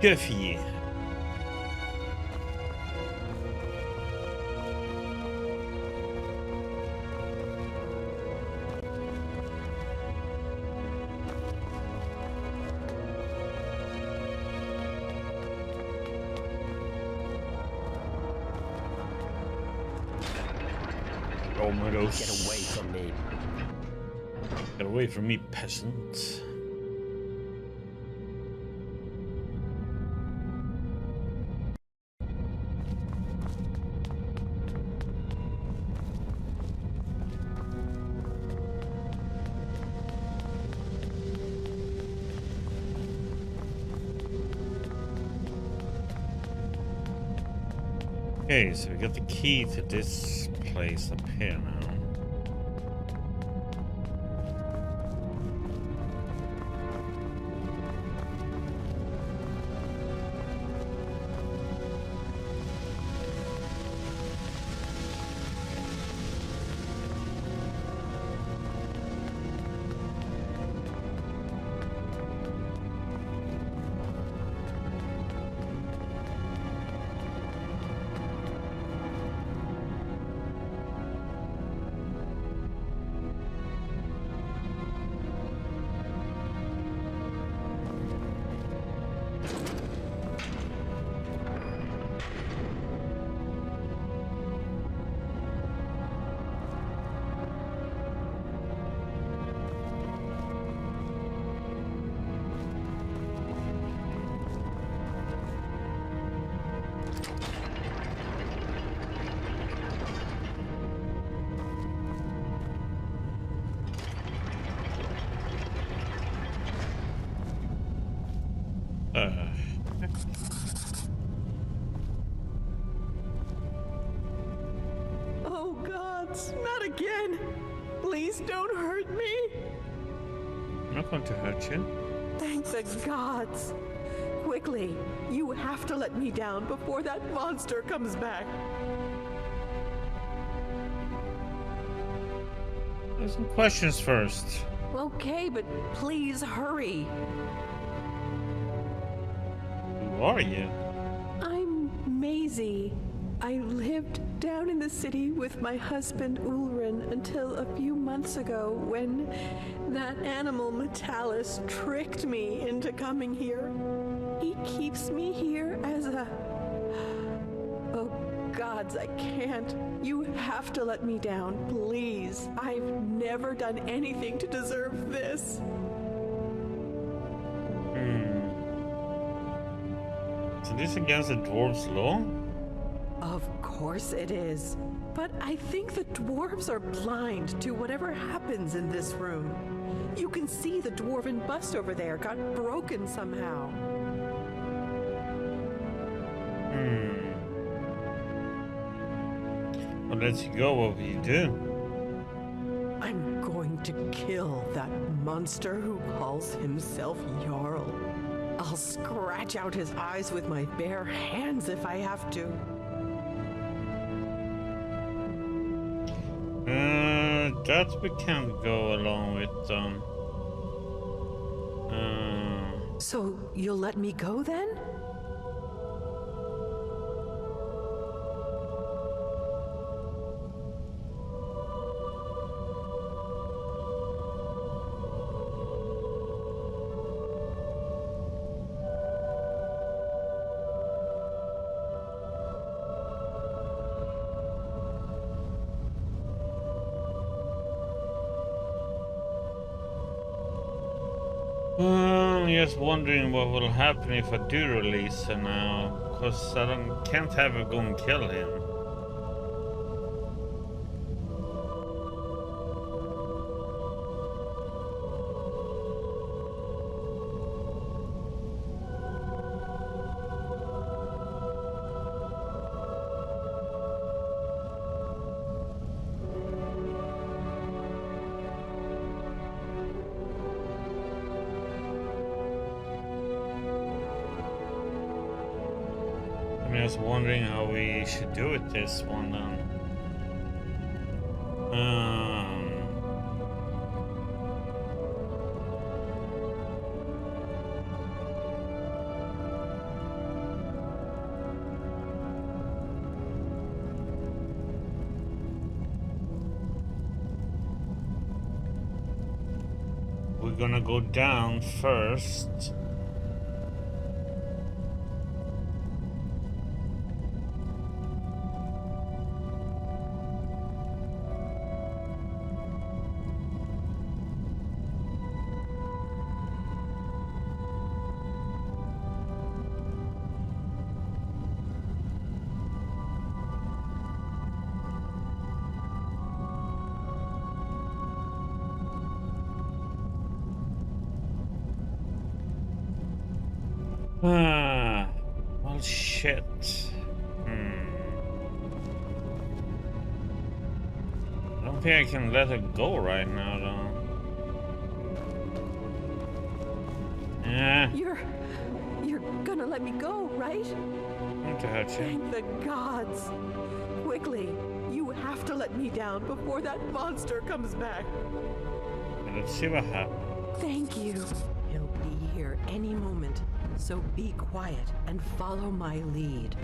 Guffy. Get away from me. Get away from me, peasant. Okay, so we got the key to this place up here now. Oh gods, not again! Please don't hurt me! I'm not going to hurt you. Thank the gods! Quickly, you have to let me down before that monster comes back. There's some questions first. Okay, but please hurry. Who are you? I'm Maisie. I lived down in the city with my husband Ulrin until a few months ago when that animal Metalis tricked me into coming here. He keeps me here as a... Oh gods, I can't. You have to let me down, please. I've never done anything to deserve this. So this against the dwarves' law? Of course it is. But I think the dwarves are blind to whatever happens in this room. You can see the dwarven bust over there got broken somehow. Well, let's go. What will you do? I'm going to kill that monster who calls himself Jarl. I'll scratch out his eyes with my bare hands if I have to. That we can't go along with. So you'll let me go then? Just wondering what will happen if I do release her now, because I can't have her go and kill him. I was wondering how we should do with this one then. we're gonna go down first. Well, shit. I don't think I can let it go right now, though. Yeah. You're gonna let me go, right? Not to hurt you. Thank the gods. Quickly, you have to let me down before that monster comes back. Let's see what happens. Thank you. He'll be here any moment, so be quiet and follow my lead.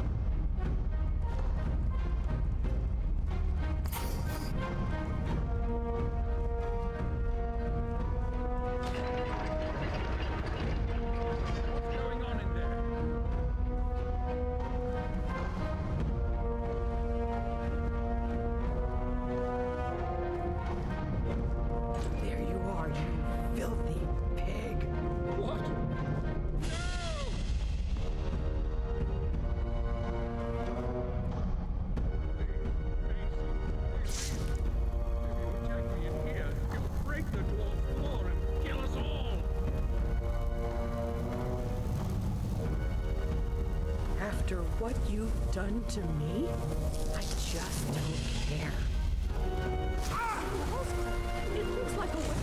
There you are, you filthy pig. What? After what you've done to me, I just don't care. Ah! It looks like a weapon.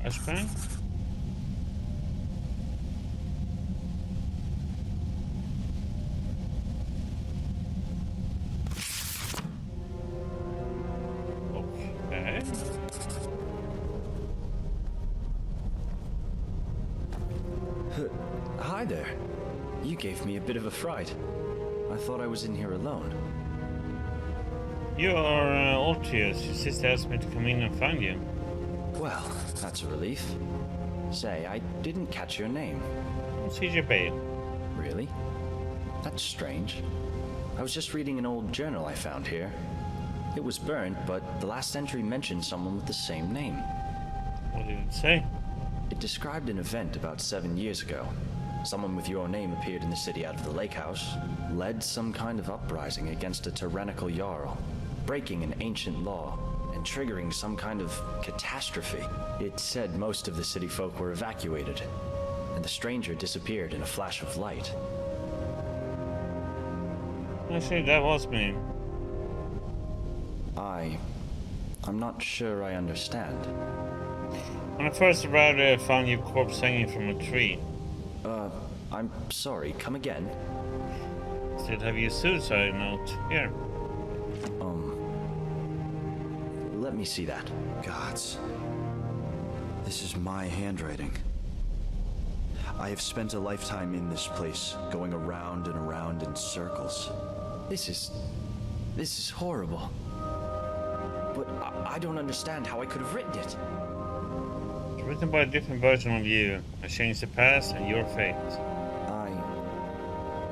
Flashbang? Okay. Hi there. You gave me a bit of a fright. I thought I was in here alone. You are Altius. Your sister asked me to come in and find you. Well, that's a relief. Say, I didn't catch your name. CJ Bale. Really? That's strange. I was just reading an old journal I found here. It was burnt, but the last entry mentioned someone with the same name. What did it say? It described an event about 7 years ago. Someone with your name appeared in the city out of the lake house, led some kind of uprising against a tyrannical jarl, breaking an ancient law, and triggering some kind of catastrophe. It said most of the city folk were evacuated, and the stranger disappeared in a flash of light. Actually, that was me. I'm not sure I understand. When I first arrived, I found your corpse hanging from a tree. I'm sorry, come again? Still have your suicide note here. Let me see that. Gods. This is my handwriting. I have spent a lifetime in this place, going around and around in circles. This is horrible. But I don't understand how I could have written it. It's written by a different version of you. I changed the past and your fate.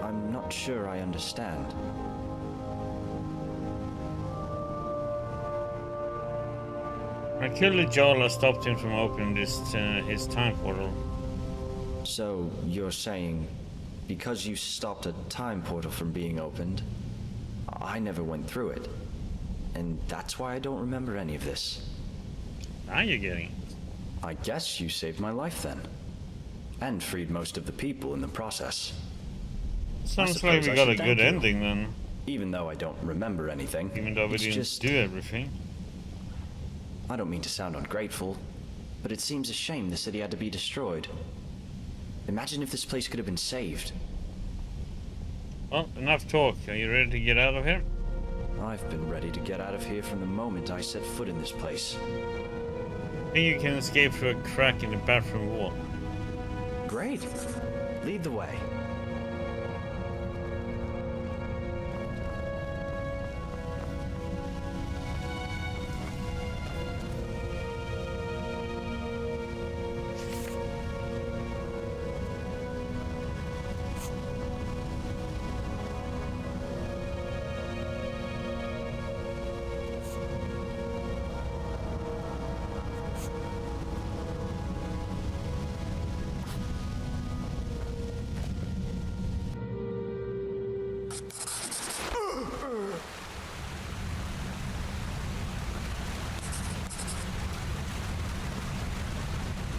I'm not sure I understand. When I killed the Jarl, I stopped him from opening his time portal. So, you're saying, because you stopped a time portal from being opened, I never went through it. And that's why I don't remember any of this. Now you're getting it. I guess you saved my life then. And freed most of the people in the process. Sounds like we got a good ending then. Even though I don't remember anything. Even though we didn't do everything. I don't mean to sound ungrateful, but it seems a shame the city had to be destroyed. Imagine if this place could have been saved. Well, enough talk. Are you ready to get out of here? I've been ready to get out of here from the moment I set foot in this place. I think you can escape through a crack in the bathroom wall. Great. Lead the way.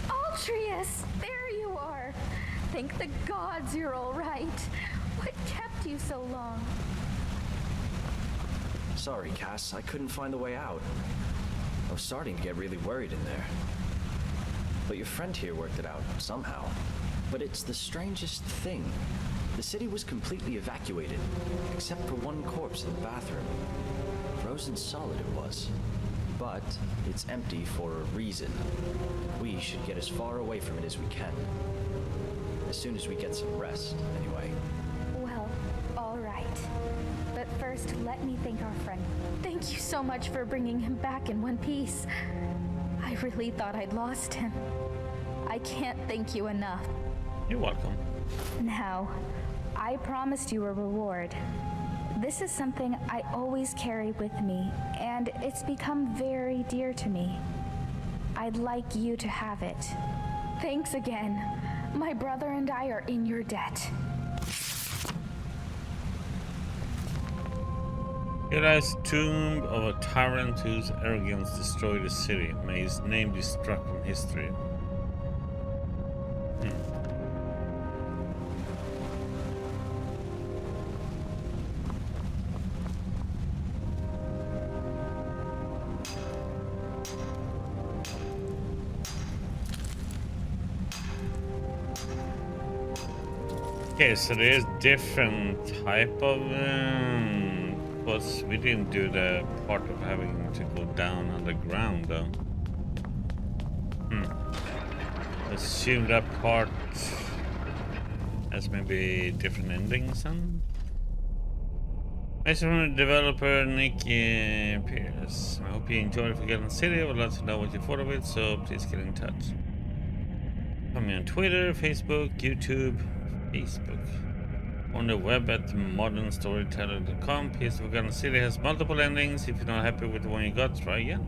Altreus, there you are. Thank the gods you're all right. What kept you so long? Sorry, Cass, I couldn't find the way out. I was starting to get really worried in there. But your friend here worked it out, somehow. But it's the strangest thing. The city was completely evacuated, except for one corpse in the bathroom. Frozen solid it was. But it's empty for a reason. We should get as far away from it as we can. As soon as we get some rest, anyway. Well, all right. But first, let me thank our friend. Thank you so much for bringing him back in one piece. I really thought I'd lost him. I can't thank you enough. You're welcome. Now, I promised you a reward. This is something I always carry with me, and it's become very dear to me. I'd like you to have it. Thanks again. My brother and I are in your debt. Here lies tomb of a tyrant whose arrogance destroyed the city. May his name be struck from history. Okay, so there's different type of because we didn't do the part of having to go down underground though. Assume that part has maybe different endings then. Message from the developer Nick Pierce. I hope you enjoyed Forgotten City. I would love to know what you thought of it, so please get in touch. Find me on Twitter, Facebook, YouTube. Facebook. On the web at modernstoryteller.com. Piece of Forgotten City has multiple endings. If you're not happy with the one you got, try again.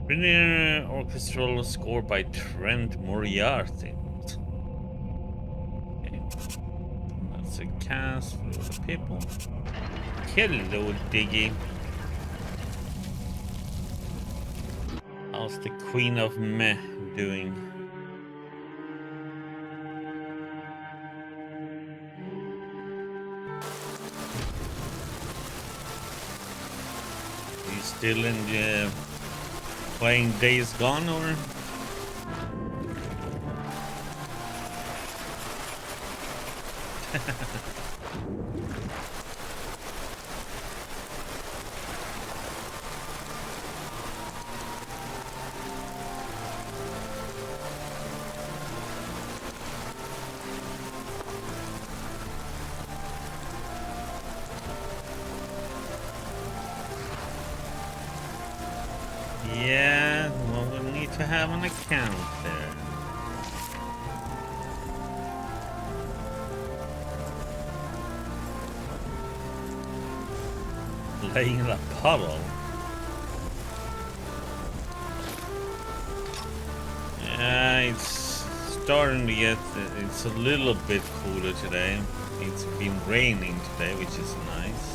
Linear orchestral score by Trent Moriarty. Okay. That's a cast for the people. Hello, Diggy. How's the Queen of Meh doing? Still in the playing Days Gone or? Yeah, well, we'll need to have an account there. Laying in a puddle. Yeah, it's starting to get, it's a little bit cooler today. It's been raining today, which is nice.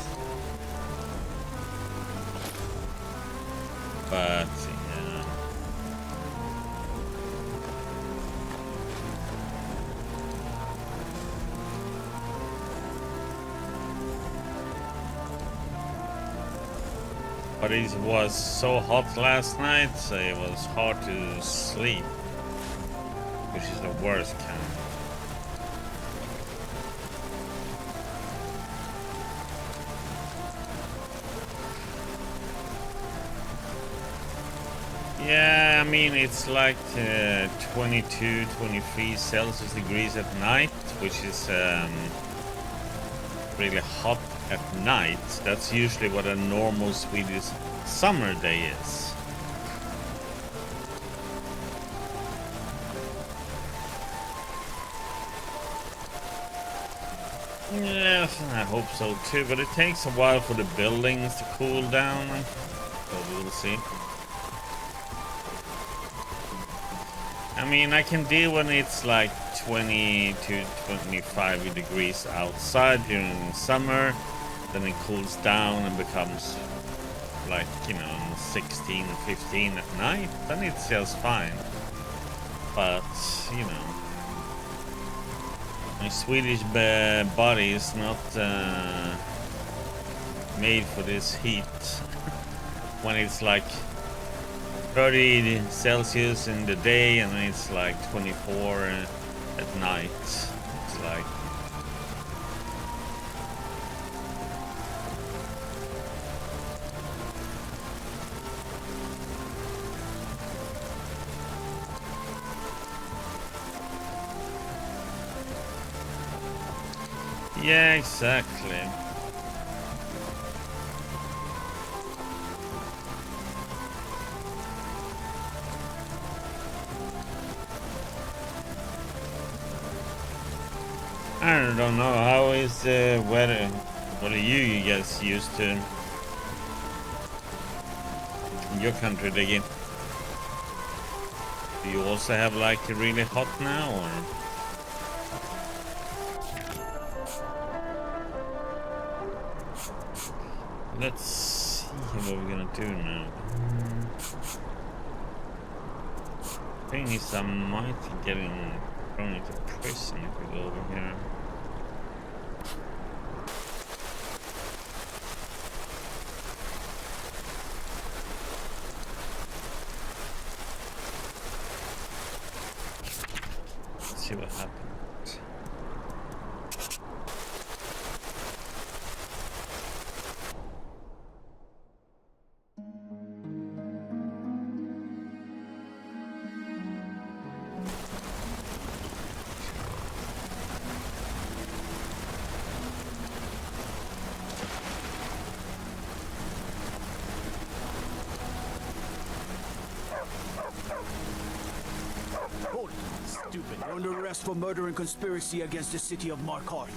But yeah. But it was so hot last night, so it was hard to sleep, which is the worst kind. Yeah, I mean, it's like 22, 23 Celsius degrees at night, which is really hot at night. That's usually what a normal Swedish summer day is. Yes, I hope so too, but it takes a while for the buildings to cool down, so we'll see. I mean, I can deal when it's like 20 to 25 degrees outside during summer. Then it cools down and becomes like, you know, 16, 15 at night. Then it's just fine. But, you know, my Swedish body is not made for this heat. When it's like 30 Celsius in the day and it's like 24 at night. It's like... Yeah, exactly. I don't know, how is the weather? What are you guys used to in your country, Diggy? Do you also have like really hot now, or? Let's see what we're gonna do now. Thing is, I might get thrown into prison if we go over here. Let's see what happens. Stupid. You're under arrest for murder and conspiracy against the city of Markarth.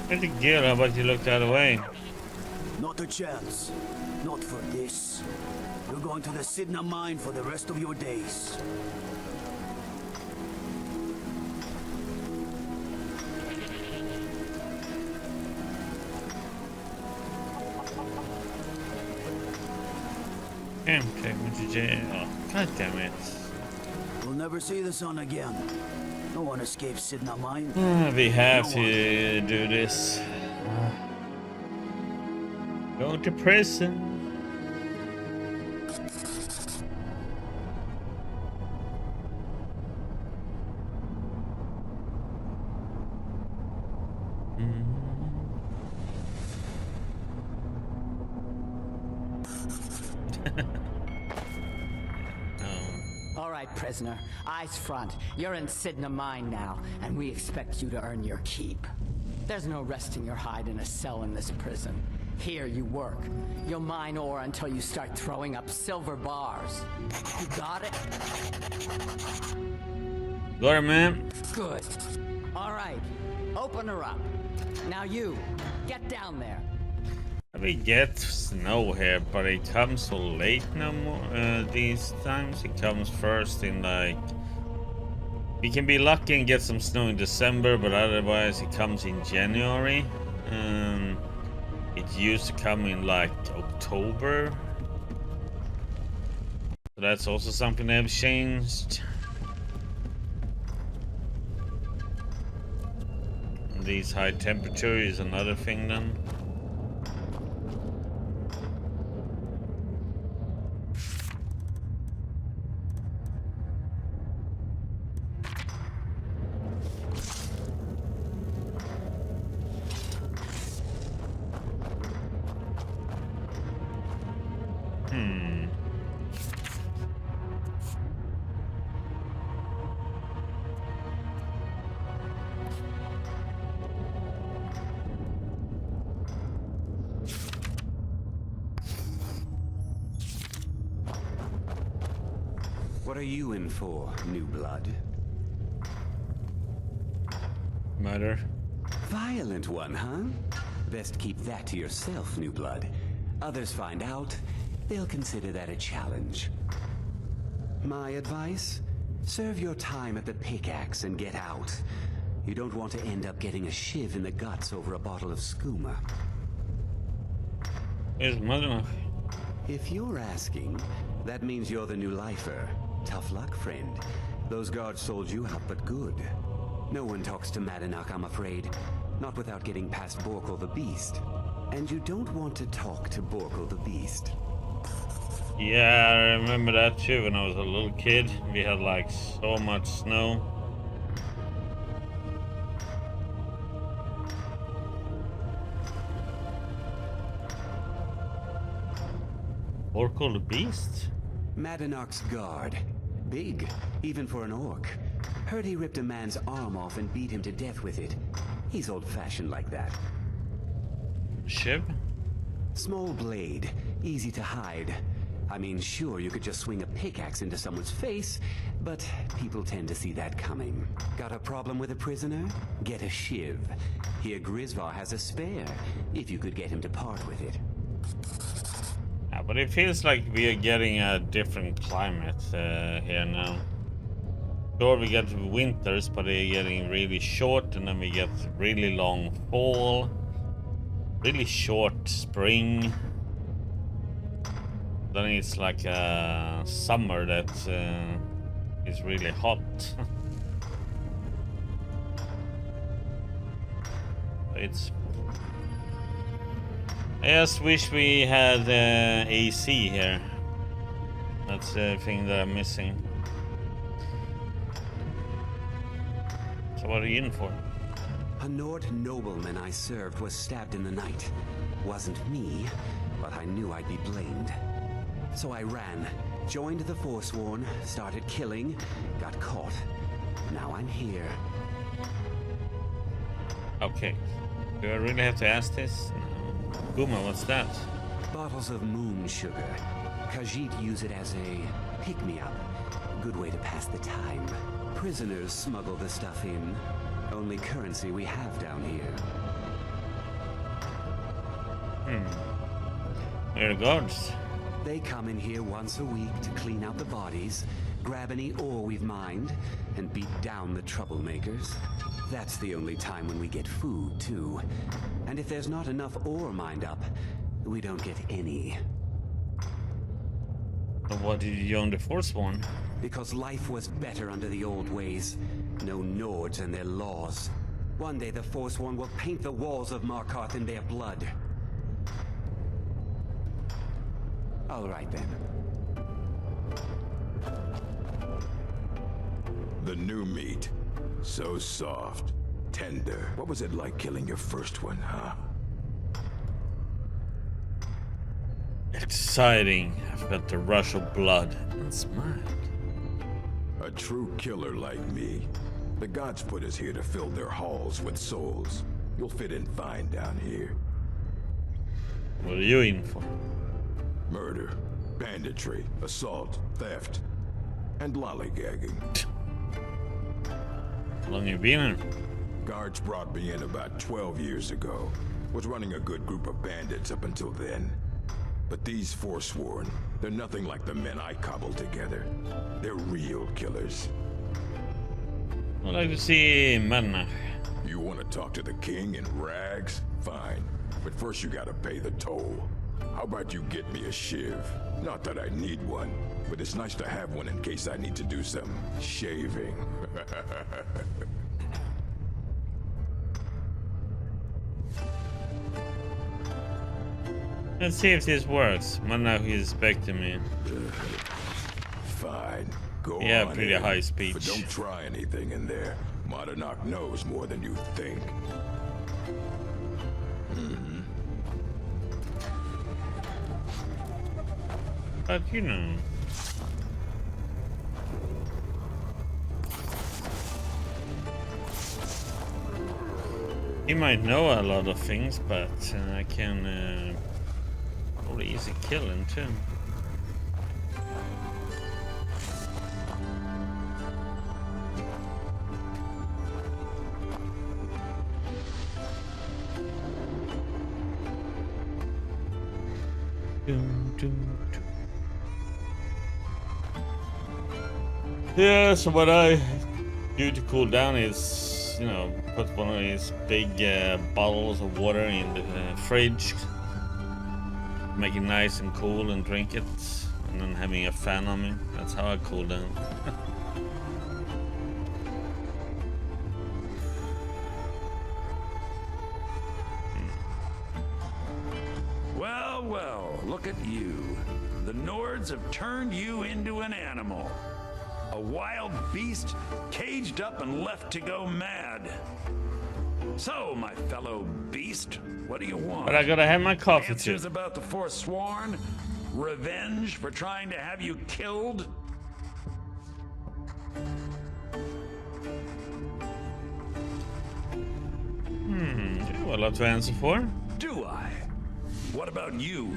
Pretty good, how about you look the other way? Not a chance. Not for this. You're going to the Sidna mine for the rest of your days. Can't take me to jail. Oh, God damn it. We'll never see the sun again. No one escapes Sidna mine. We have to do this. Go to prison. All right, prisoner. Eyes front. You're in Sidna Mine now, and we expect you to earn your keep. There's no resting your hide in a cell in this prison. Here you work. You'll mine ore until you start throwing up silver bars. You got it? Got it, man. Good. All right. Open her up. Now you, get down there. We get snow here, but it comes so late no more. These times it comes first in like... We can be lucky and get some snow in December, but otherwise it comes in January. It used to come in like October. So that's also something they have changed. And these high temperature is another thing then. What are you in for, new blood? Murder. Violent one, huh? Best keep that to yourself, new blood. Others find out, they'll consider that a challenge. My advice? Serve your time at the pickaxe and get out. You don't want to end up getting a shiv in the guts over a bottle of skooma. Here's Madonna. If you're asking, that means you're the new lifer. Tough luck, friend. Those guards sold you out, but good. No one talks to Madanak, I'm afraid. Not without getting past Borkle the Beast. And you don't want to talk to Borkle the Beast. Yeah, I remember that too when I was a little kid. We had like so much snow. Orko the Beast? Madanak's guard. Big, even for an orc. Heard he ripped a man's arm off and beat him to death with it. He's old-fashioned like that. Shib? Small blade, easy to hide. I mean, sure, you could just swing a pickaxe into someone's face, but people tend to see that coming. Got a problem with a prisoner? Get a shiv. Here Grisvar has a spare, if you could get him to part with it. Yeah, but it feels like we are getting a different climate here now. Sure, we get winters, but they're getting really short, and then we get really long fall, really short spring. Then it's like a summer that is really hot. It's. I just wish we had AC here. That's the thing that I'm missing. So what are you in for? A Nord nobleman I served was stabbed in the night. Wasn't me, but I knew I'd be blamed. So I ran, joined the Forsworn, started killing, got caught. Now I'm here. Okay. Do I really have to ask this? No. Guma, what's that? Bottles of moon sugar. Khajiit use it as a pick-me-up. Good way to pass the time. Prisoners smuggle the stuff in. Only currency we have down here. Where are the guards? They come in here once a week to clean out the bodies, grab any ore we've mined, and beat down the troublemakers. That's the only time when we get food, too. And if there's not enough ore mined up, we don't get any. But what did you join the Forsworn? Because life was better under the old ways. No Nords and their laws. One day the Forsworn will paint the walls of Markarth in their blood. All right then. The new meat. So soft. Tender. What was it like killing your first one, huh? Exciting. I felt the rush of blood and smiled. A true killer like me. The gods put us here to fill their halls with souls. You'll fit in fine down here. What are you in for? Murder, banditry, assault, theft, and lollygagging. How long you been in? Guards brought me in about 12 years ago. Was running a good group of bandits up until then. But these Forsworn, they're nothing like the men I cobbled together. They're real killers. I'd like to see Manna. You want to talk to the king in rags? Fine. But first you gotta pay the toll. How about you get me a shiv? Not that I need one, but it's nice to have one in case I need to do some shaving. Let's see if this works. Manna is expecting me. Fine. Go Yeah, on pretty in. high speech. But don't try anything in there. Madanak knows more than you think. But you know. He might know a lot of things, but I can probably easy kill him too. Yeah, so what I do to cool down is, you know, put one of these big bottles of water in the fridge, make it nice and cool and drink it, and then having a fan on me. That's how I cool down. Well, well, look at you. The Nords have turned you into an animal. A wild beast, caged up and left to go mad. So, my fellow beast, what do you want? But I gotta have my coffee too. Answers about the Forsworn? Revenge for trying to have you killed? Well, a lot to answer for. Do I? What about you?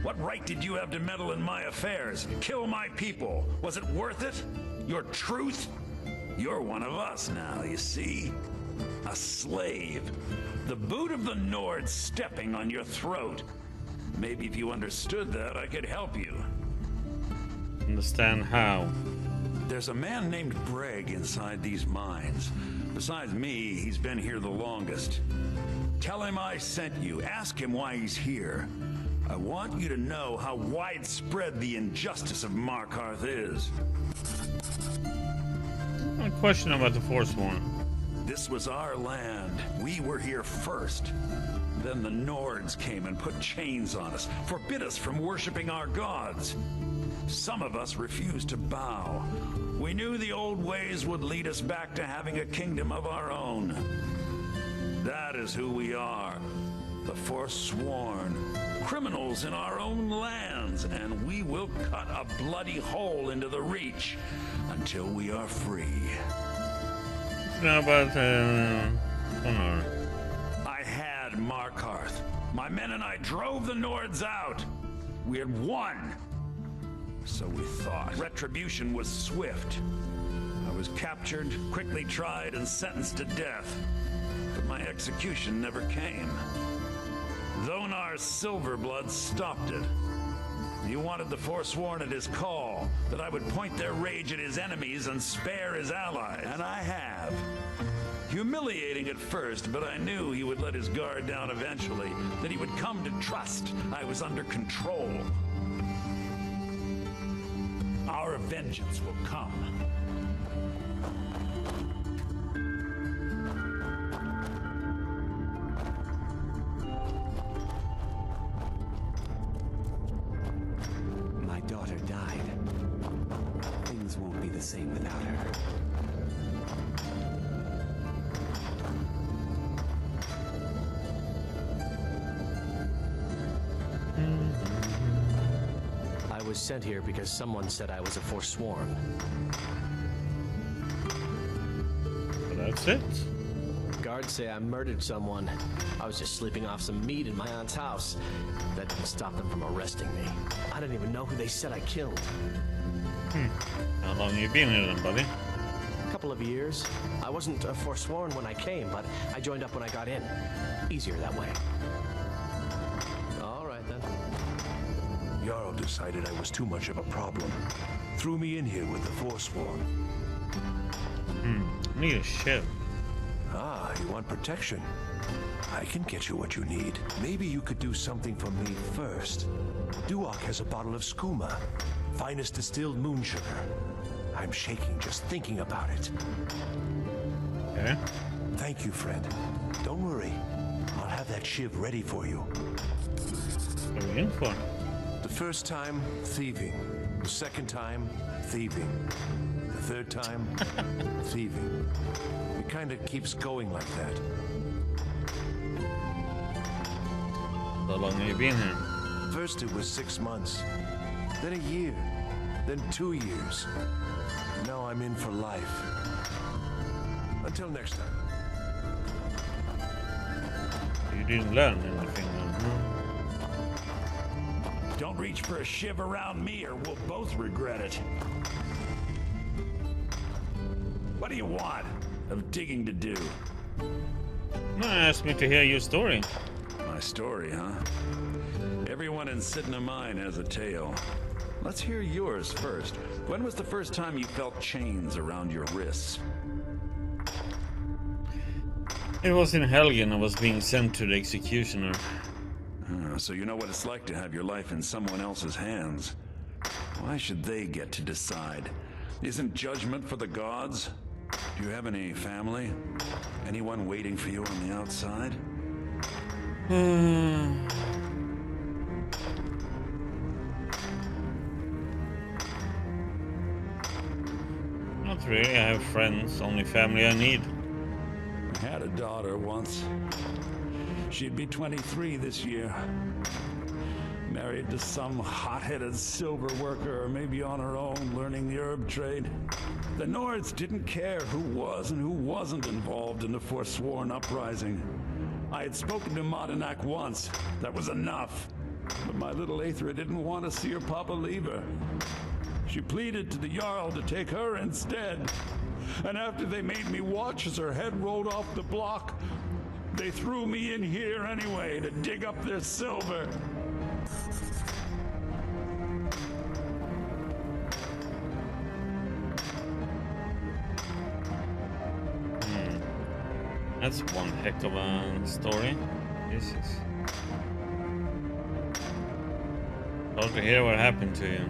What right did you have to meddle in my affairs? Kill my people? Was it worth it? Your truth? You're one of us now, you see? A slave. The boot of the Nord stepping on your throat. Maybe if you understood that, I could help you. Understand how? There's a man named Breg inside these mines. Besides me, he's been here the longest. Tell him I sent you. Ask him why he's here. I want you to know how widespread the injustice of Markarth is. A question about the Forsworn. This was our land. We were here first. Then the Nords came and put chains on us, forbid us from worshiping our gods. Some of us refused to bow. We knew the old ways would lead us back to having a kingdom of our own. That is who we are. The Forsworn. Criminals in our own lands, and we will cut a bloody hole into the Reach until we are free. Now about honor. I had Markarth. My men and I drove the Nords out. We had won. So we thought. Retribution was swift. I was captured, quickly tried, and sentenced to death. But my execution never came. Zonar's Silverblood stopped it. He wanted the Forsworn at his call, that I would point their rage at his enemies and spare his allies. And I have. Humiliating at first, but I knew he would let his guard down eventually, that he would come to trust I was under control. Our vengeance will come. My daughter died. Things won't be the same without her. I was sent here because someone said I was a Forsworn. Well, that's it. Guards say I murdered someone. I was just sleeping off some meat in my aunt's house. That didn't stop them from arresting me. I didn't even know who they said I killed. How long have you been here then, buddy? A couple of years. I wasn't a Forsworn when I came, but I joined up when I got in. Easier that way. All right, then. Jarl decided I was too much of a problem. Threw me in here with the Forsworn. I need a ship. Ah, you want protection? I can get you what you need. Maybe you could do something for me first. Duak has a bottle of skooma, finest distilled moon sugar. I'm shaking just thinking about it. Okay. Thank you, friend. Don't worry. I'll have that shiv ready for you. What are we in for? The first time, thieving. The second time, thieving. The third time, thieving. It kind of keeps going like that. How long have you been here? First it was 6 months, then a year, then 2 years. Now I'm in for life. Until next time. You didn't learn anything then, Don't reach for a shiv around me or we'll both regret it. What do you want? Of digging to do? No, ask me to hear your story. My story, huh? Everyone in Sidna Mine has a tale. Let's hear yours first. When was the first time you felt chains around your wrists? It was in Helgen. I was being sent to the executioner. So you know what it's like to have your life in someone else's hands. Why should they get to decide? Isn't judgment for the gods? Do you have any family? Anyone waiting for you on the outside? Not really. I have friends. Only family I need. I had a daughter once. She'd be 23 this year. Married to some hot-headed silver worker, or maybe on her own, learning the herb trade. The Nords didn't care who was and who wasn't involved in the Forsworn uprising. I had spoken to Modinak once. That was enough. But my little Aethra didn't want to see her papa leave her. She pleaded to the Jarl to take her instead. And after they made me watch as her head rolled off the block, they threw me in here anyway to dig up their silver. That's one heck of a story. This is... Sorry to hear what happened to you.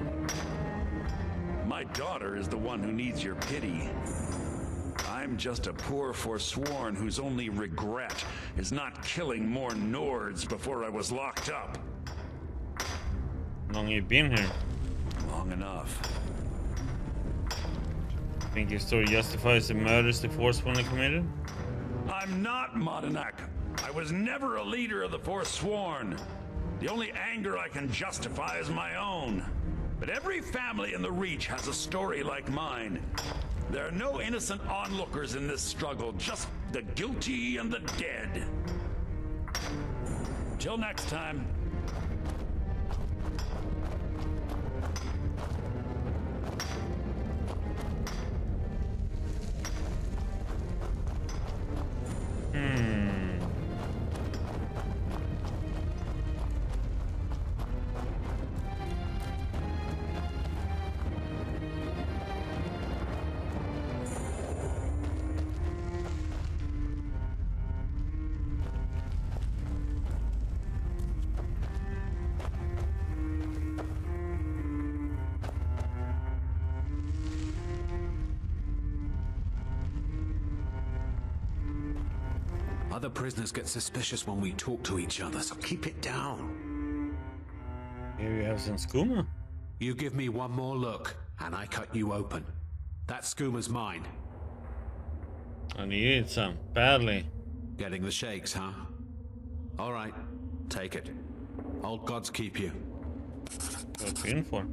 My daughter is the one who needs your pity. I'm just a poor Forsworn whose only regret is not killing more Nords before I was locked up. How long have you been here? Long enough. Think your story justifies the murders the Forsworn committed? I'm not Modinak. I was never a leader of the Forsworn. The only anger I can justify is my own. But every family in the Reach has a story like mine. There are no innocent onlookers in this struggle, just the guilty and the dead. Till next time. Other prisoners get suspicious when we talk to each other, so keep it down. Here you have some skooma. You give me one more look, and I cut you open. That skooma's mine. I need some, badly. Getting the shakes, huh? All right, take it. Old gods keep you. What you in for?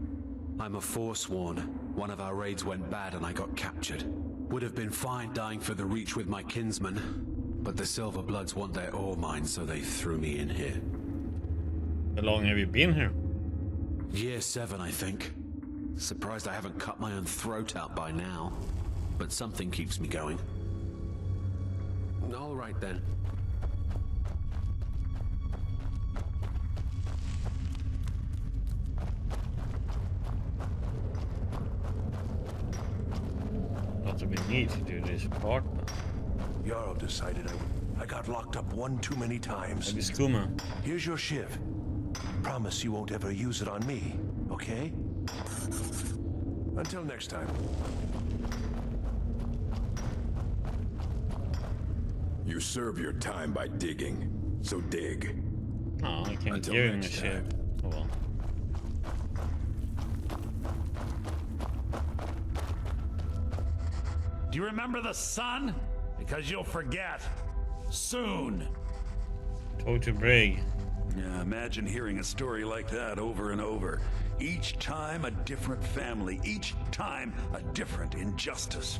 I'm a Forsworn. One of our raids went bad and I got captured. Would have been fine dying for the Reach with my kinsmen, but the Silver Bloods want their ore mine, so they threw me in here. How long have you been here? Year 7, I think. Surprised I haven't cut my own throat out by now. But something keeps me going. All right then. Not that we need to do this part, but... Jarl decided I got locked up one too many times. Maybe skooma. Here's your shiv. Promise you won't ever use it on me, okay? Until next time. You serve your time by digging, so dig. Oh, I can't Until give him a next shit. time. Oh well. Do you remember the sun? Because you'll forget. Soon. Talk to Brig. Yeah, imagine hearing a story like that over and over. Each time a different family, each time a different injustice.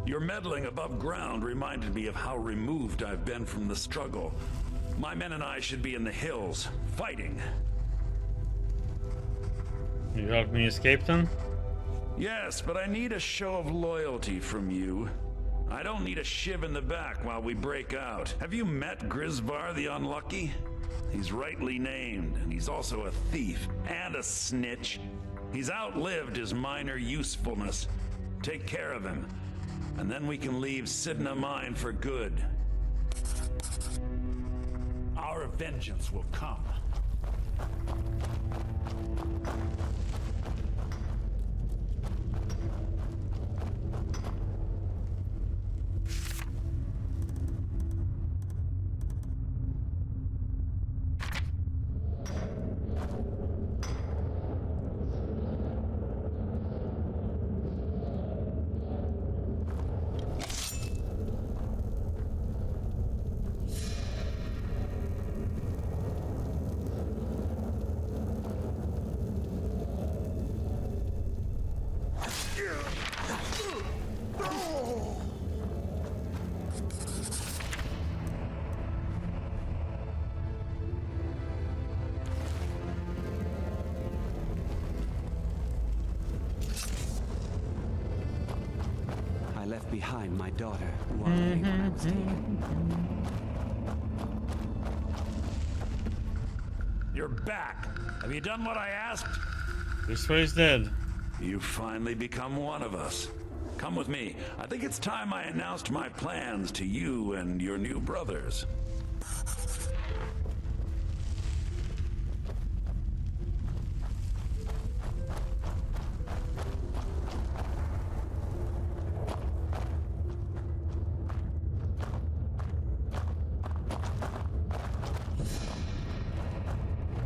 Your meddling above ground reminded me of how removed I've been from the struggle. My men and I should be in the hills, fighting. You help me escape then? Yes, but I need a show of loyalty from you. I don't need a shiv in the back while we break out. Have you met Grisvar the Unlucky? He's rightly named, and he's also a thief and a snitch. He's outlived his minor usefulness. Take care of him, and then we can leave Sidna Mine for good. Our vengeance will come. I left behind my daughter wandering when I was taken. You're back. Have you done what I asked? This way is dead. You've finally become one of us. Come with me. I think it's time I announced my plans to you and your new brothers.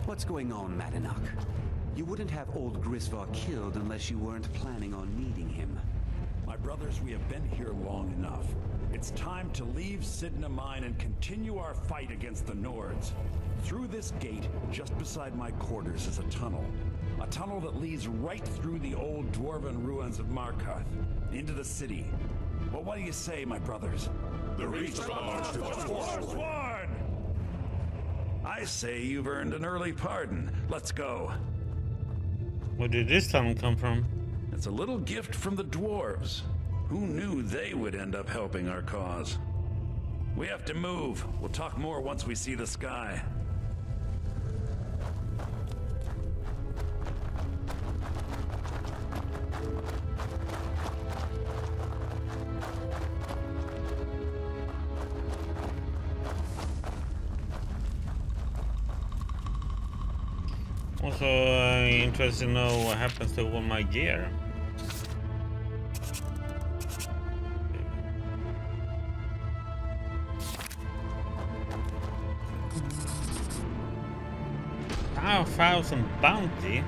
What's going on, Madanach? You wouldn't have old Grisvar killed unless you weren't planning on needing him. My brothers, we have been here long enough. It's time to leave Sidna Mine and continue our fight against the Nords. Through this gate, just beside my quarters, is a tunnel. A tunnel that leads right through the old dwarven ruins of Markarth, into the city. Well, what do you say, my brothers? The reach belongs to the Forsworn! I say you've earned an early pardon. Let's go. Where did this tunnel come from? It's a little gift from the dwarves. Who knew they would end up helping our cause? We have to move. We'll talk more once we see the sky. Also, interested to know what happens to all my gear. Oh, 1,000 bounty.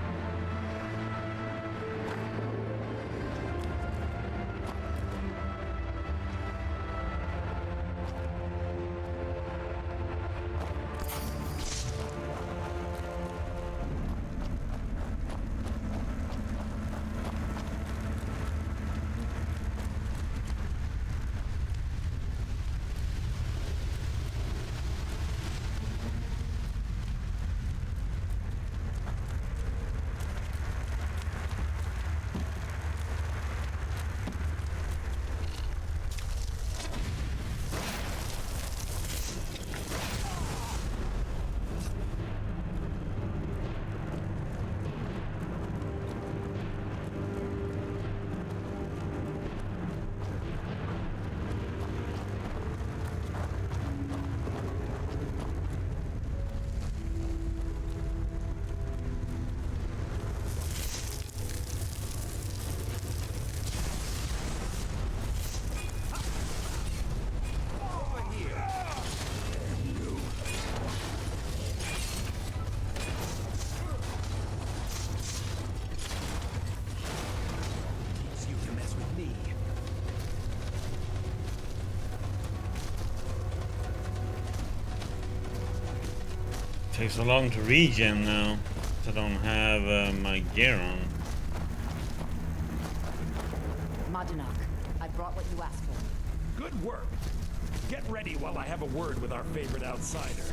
Takes so long to regen now. I don't have my gear on. Madanach, I brought what you asked for. Good work. Get ready while I have a word with our favorite outsider.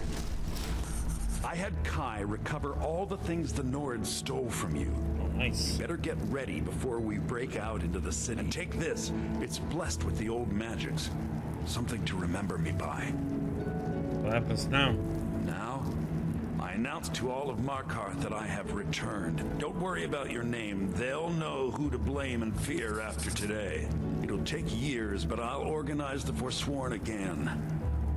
I had Kai recover all the things the Nords stole from you. Oh, nice. Better get ready before we break out into the city. And take this. It's blessed with the old magics. Something to remember me by. What happens now? Now, Announce to all of Markarth that I have returned. Don't worry about your name. They'll know who to blame and fear after today. It'll take years, but I'll organize the Forsworn again.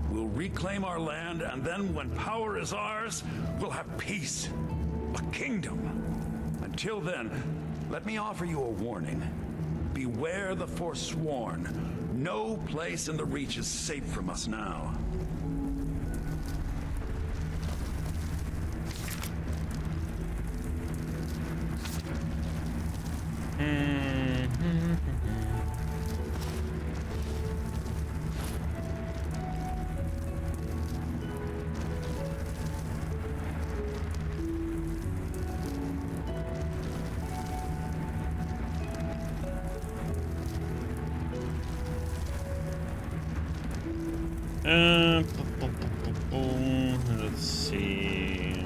We'll reclaim our land, and then when power is ours, we'll have peace. A kingdom. Until then, let me offer you a warning. Beware the Forsworn. No place in the Reach is safe from us now. Let's see.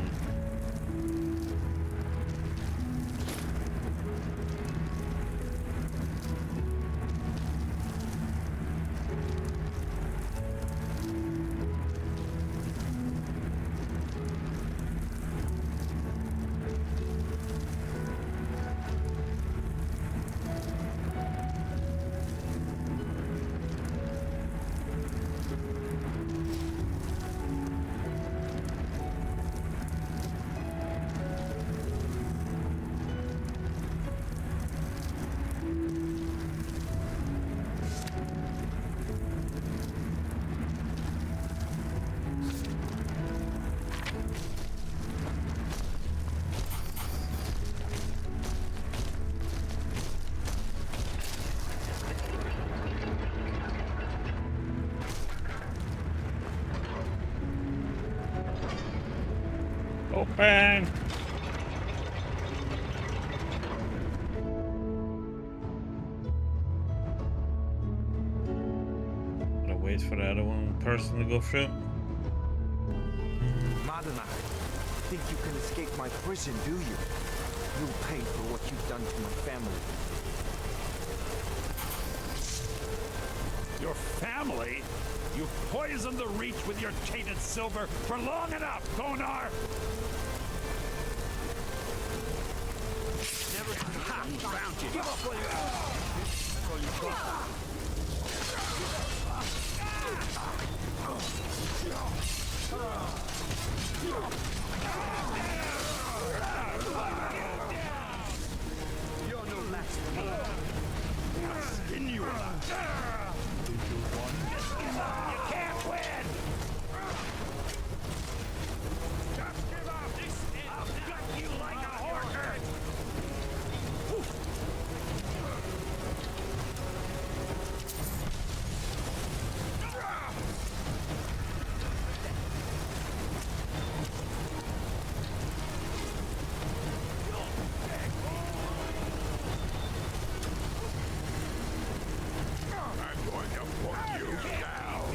Open! Gotta wait for the other one person to go through. Madonna, think you can escape my prison, do you? You'll pay for what you've done to my family. Your family? You've poisoned the Reach with your tainted silver for long enough, Gonar! Found you. Give up what you have. That's all you got. You're no match for me. I'll skin you alive. You can't win! Just give up! I'll gut you like a horker! I'm going to put you down.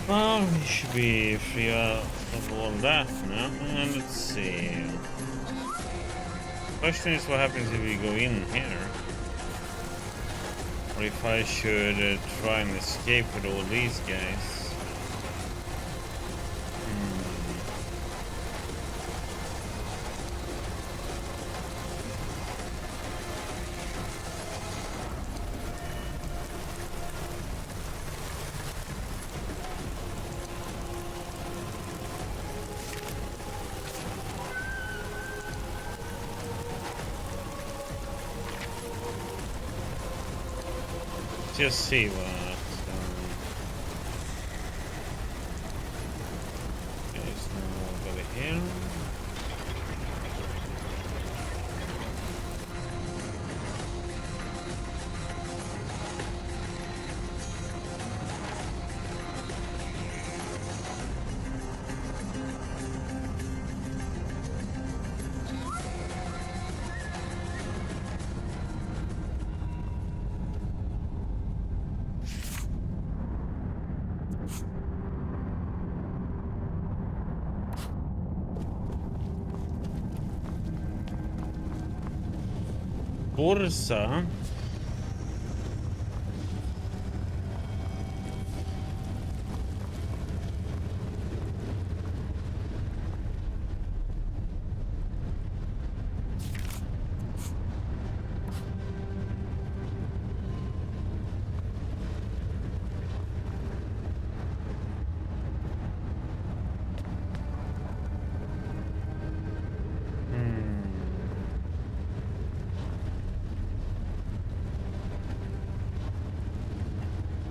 Well, we should be free of all that now. And let's see. Question is, what happens if we go in here? Or if I should try and escape with all these guys? Just see what. There's no over here. Bursa.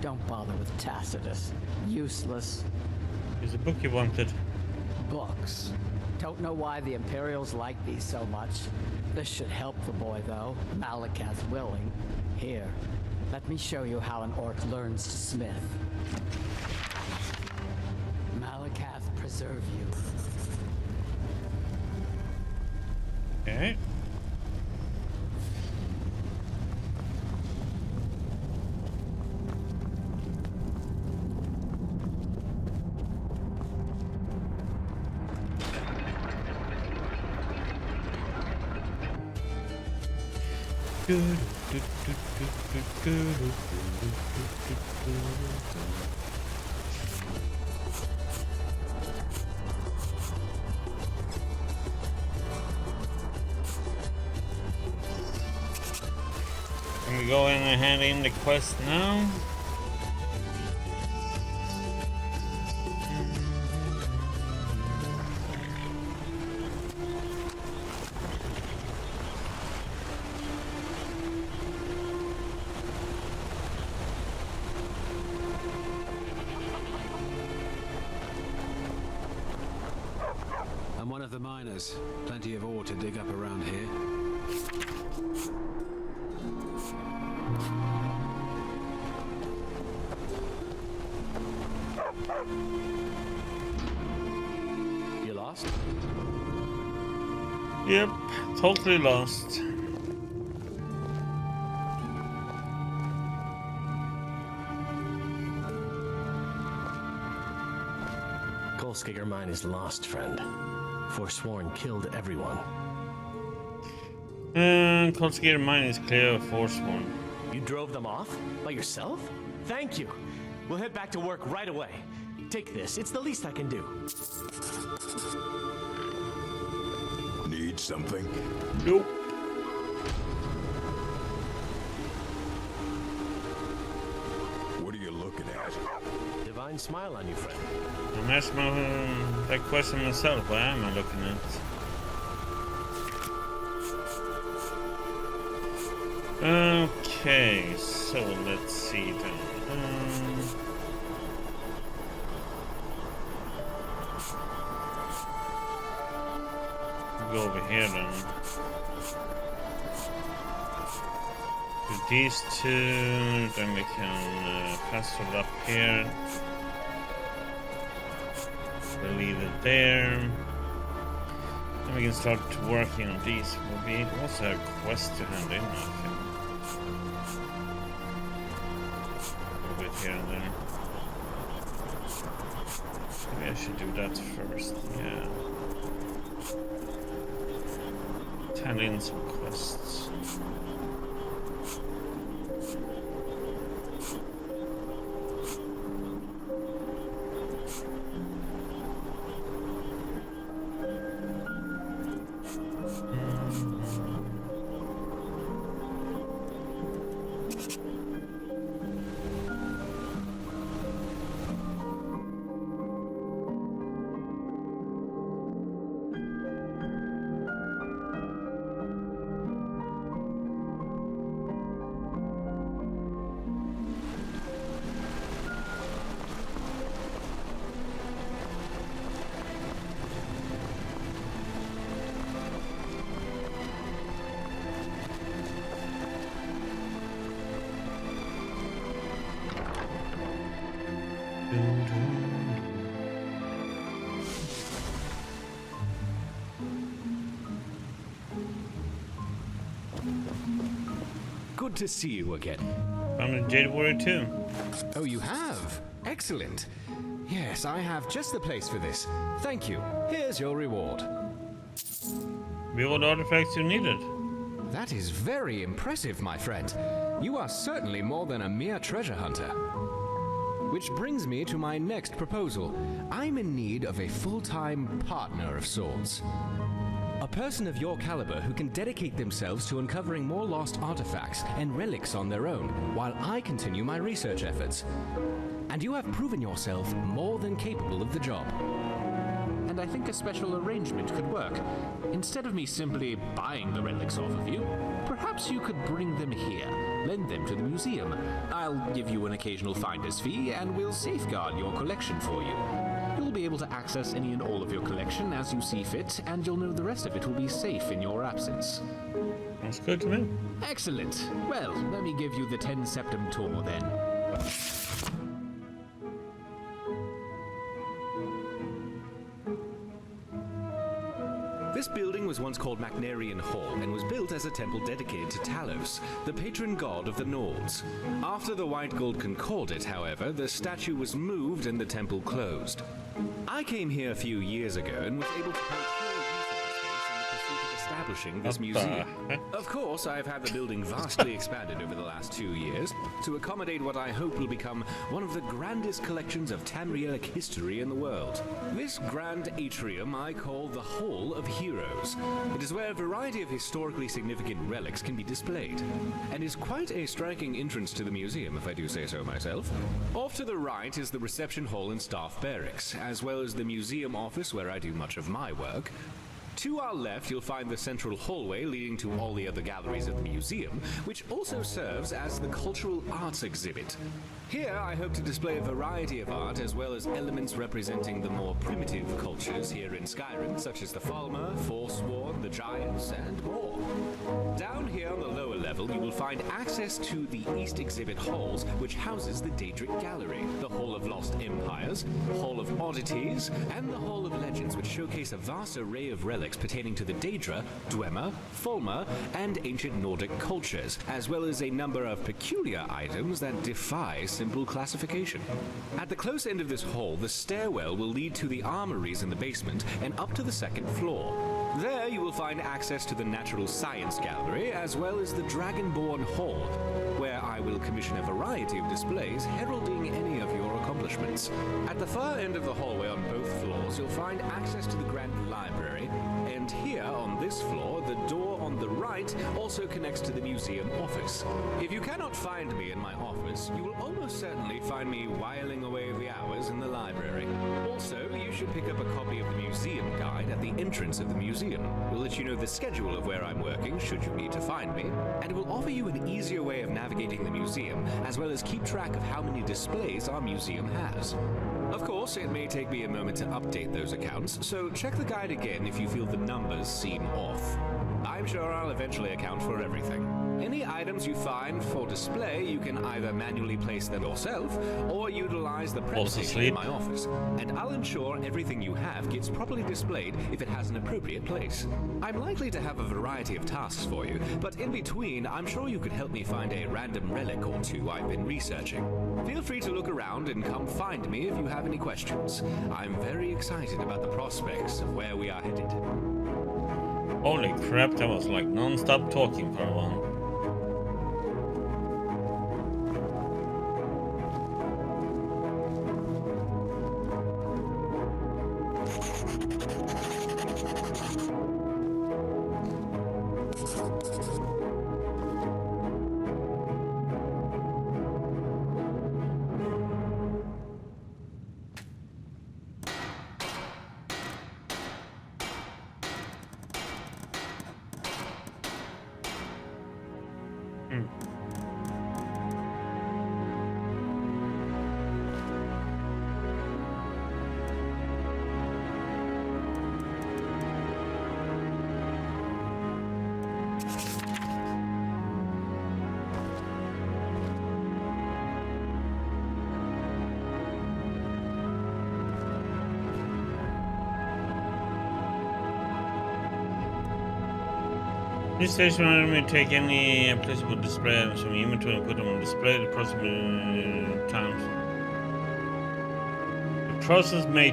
Don't bother with Tacitus. Useless. Here's a book you wanted. Books. Don't know why the Imperials like these so much. This should help the boy, though. Malakath's willing. Here, let me show you how an orc learns to smith. Malakath preserve you. Okay. Can we go in and hand in the quest now? I'm one of the miners. Plenty of ore to dig up around here. You lost? Yep, totally lost. Kolskiger mine is lost, friend. Forsworn killed everyone. Kolskiger mine is clear of Forsworn. You drove them off? By yourself? Thank you. We'll head back to work right away. Take this. It's the least I can do. Need something? Nope. What are you looking at? Divine smile on you, friend. I'm asking that question myself. What am I looking at? Okay, so let's see then. Go over here then. Do these two, then we can pass it up here. We'll leave it there. Then we can start working on these. We also have a quest to hand in, I think. A bit here and there. Maybe I should do that first, yeah. Hand in some quests. Good to see you again. Found a Jade Warrior too. Oh, you have? Excellent. Yes, I have just the place for this. Thank you. Here's your reward. All the artifacts you needed. That is very impressive, my friend. You are certainly more than a mere treasure hunter. Which brings me to my next proposal. I'm in need of a full-time partner of sorts. A person of your caliber who can dedicate themselves to uncovering more lost artifacts and relics on their own, while I continue my research efforts. And you have proven yourself more than capable of the job. And I think a special arrangement could work. Instead of me simply buying the relics off of you, perhaps you could bring them here, lend them to the museum. I'll give you an occasional finder's fee, and we'll safeguard your collection for you. You'll be able to access any and all of your collection as you see fit, and you'll know the rest of it will be safe in your absence. That's good to me. Excellent. Well, let me give you the 10 Septem tour then. This building was once called Macnarian Hall and was built as a temple dedicated to Talos, the patron god of the Nords. After the White Gold Concordat, however, the statue was moved and the temple closed. I came here a few years ago and was able to procure use of the space in the pursuit of establishing this museum. Of course, I've had the building vastly expanded over the last 2 years to accommodate what I hope will become one of the grandest collections of Tamrielic history in the world. This grand atrium I call the Hall of Heroes. It is where a variety of historically significant relics can be displayed, and is quite a striking entrance to the museum, if I do say so myself. Off to the right is the reception hall and staff barracks, as well as the museum office where I do much of my work. To our left, you'll find the central hallway leading to all the other galleries of the museum, which also serves as the cultural arts exhibit. Here, I hope to display a variety of art, as well as elements representing the more primitive cultures here in Skyrim, such as the Falmer, Forsworn, the Giants, and more. Down here on the lower level, you will find access to the East Exhibit Halls, which houses the Daedric Gallery, the Hall of Lost Empires, Hall of Oddities, and the Hall of Legends, which showcase a vast array of relics pertaining to the Daedra, Dwemer, Falmer, and ancient Nordic cultures, as well as a number of peculiar items that defy simple classification. At the close end of this hall, the stairwell will lead to the armories in the basement and up to the second floor. There you will find access to the Natural Science Gallery, as well as the Dragonborn Hall, where I will commission a variety of displays heralding any of your accomplishments. At the far end of the hallway on both floors, you'll find access to the Grand Library, and here on this floor, the door on the right also connects to the museum office. If you cannot find me in my office, you will almost certainly find me whiling away the hours in the library. Also, you should pick up a copy of the museum guide at the entrance of the museum. It will let you know the schedule of where I'm working, should you need to find me, and it will offer you an easier way of navigating the museum, as well as keep track of how many displays our museum has. Of course, it may take me a moment to update those accounts, so check the guide again if you feel the numbers seem off. I'm sure I'll eventually account for everything. Any items you find for display, you can either manually place them yourself, or utilize the prep station in my office, and I'll ensure everything you have gets properly displayed if it has an appropriate place. I'm likely to have a variety of tasks for you, but in between, I'm sure you could help me find a random relic or two I've been researching. Feel free to look around and come find me if you have any questions. I'm very excited about the prospects of where we are headed. Holy crap, that was like non-stop talking for a while. This station wanted me to take any placeable display items from your inventory and put them on display at approximately times. process may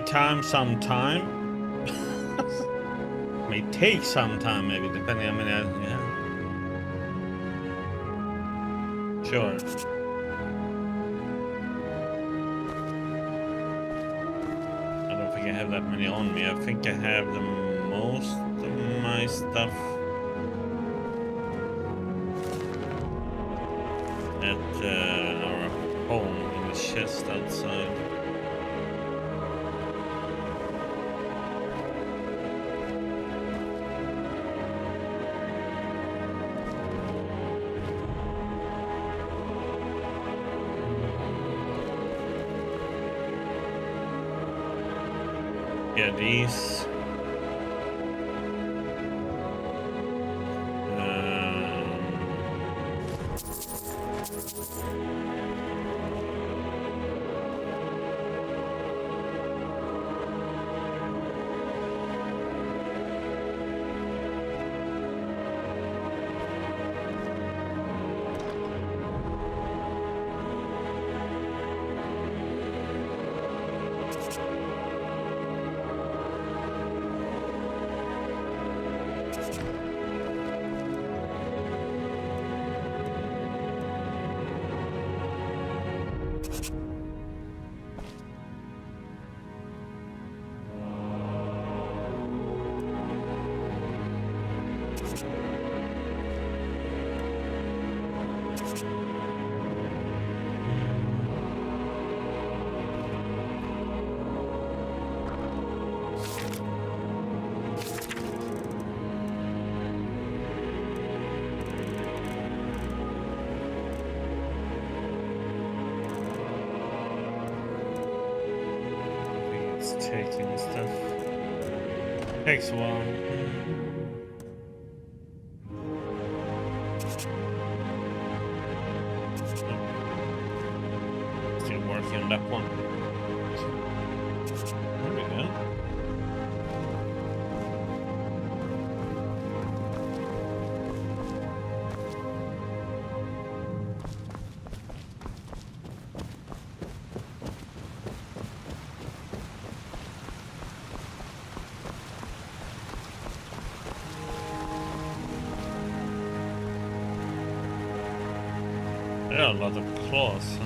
may take some time, maybe, depending on yeah. Sure. I don't think I have that many on me. I think I have the most of my stuff at our home in the chest outside. Yeah, these. Taking stuff takes a while. Still working on that one. There we go. There are a lot of claws, huh?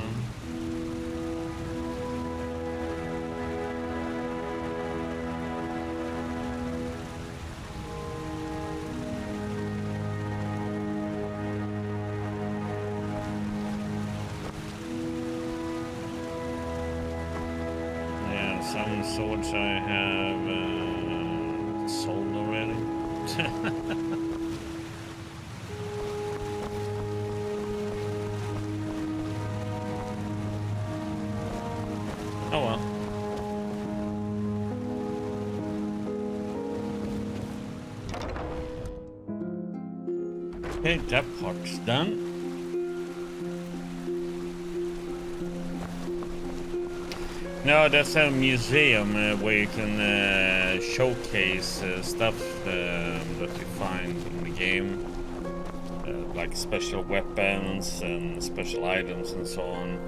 Yeah, some swords I have sold already. Oh well. Okay, that part's done. No, that's a museum where you can showcase stuff that you find in the game. Like special weapons and special items and so on.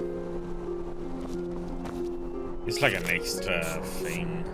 It's like an extra thing.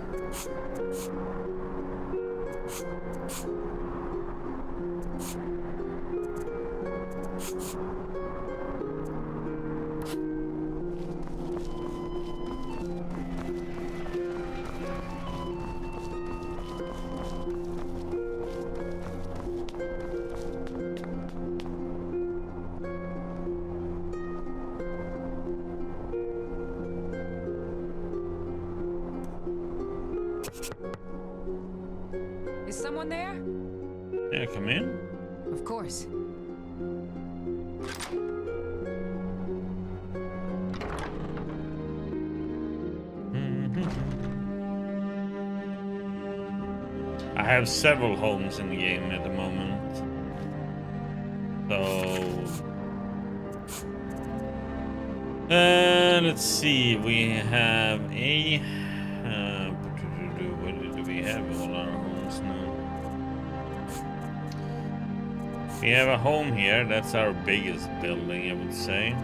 Is someone there? Yeah, come in. Of course. I have several homes in the game at the moment. So let's see, we have a where do we have all our homes now? We have a home here, that's our biggest building, I would say.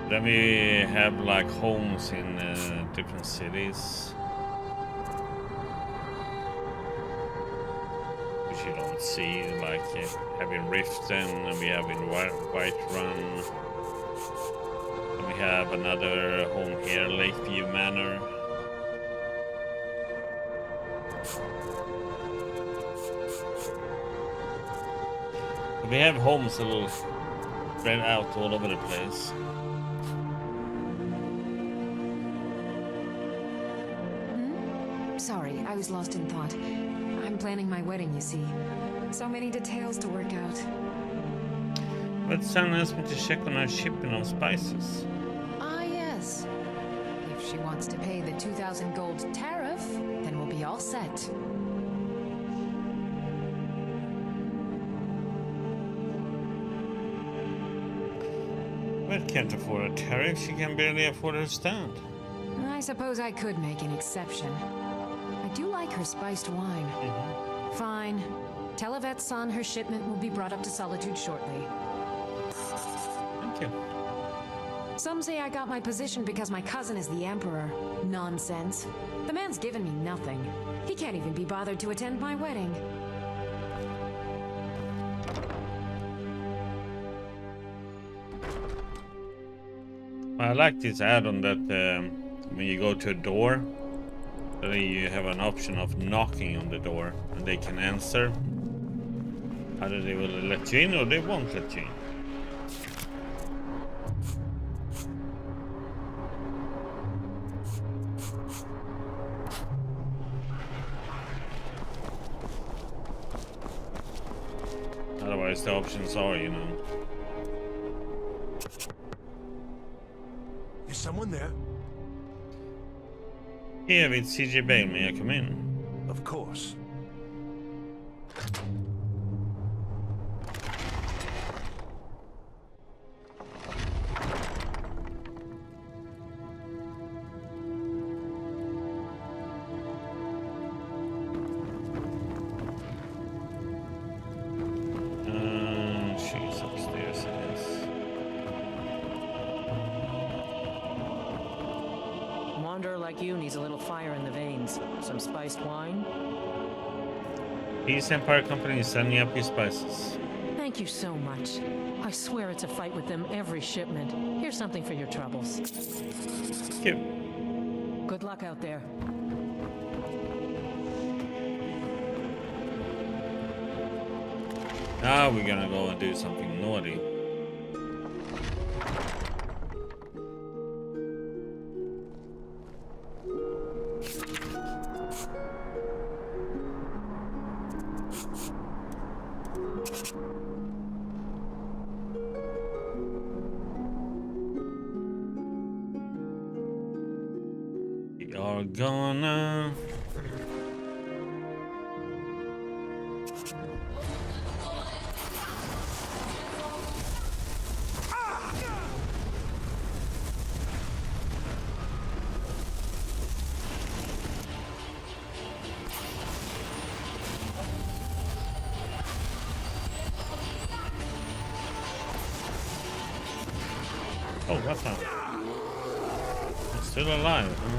Then we have like homes in different cities, which you don't see, like having Riften, and we have in Whiterun, and we have another home here, Lakeview Manor. We have homes a little spread out all over the place. Sorry, I was lost in thought. I'm planning my wedding, you see. So many details to work out. But Sam asked me to check on our shipping of spices. Ah, yes. If she wants to pay the 2,000 gold tariff, then we'll be all set. But can't afford a tariff, she can barely afford her stand. I suppose I could make an exception. I do like her spiced wine. Fine. Tell Yvette's son her shipment will be brought up to Solitude shortly. Thank you. Some say I got my position because my cousin is the Emperor. Nonsense. The man's given me nothing. He can't even be bothered to attend my wedding. I like this add-on that when you go to a door, that you have an option of knocking on the door and they can answer. Either they will let you in or they won't let you in. Otherwise the options are, you know. Is someone there? Here with CJ Bale, may I come in? Of course. She's upstairs, I guess. Wanderer like you needs a little fire in the veins. Some spiced wine? Peace Empire Company is sending up your spices. Thank you so much. I swear it's a fight with them every shipment. Here's something for your troubles. Thank you. Good luck out there. Now we're gonna go and do something naughty. We are gonna... Oh, that's not... It's still alive, huh?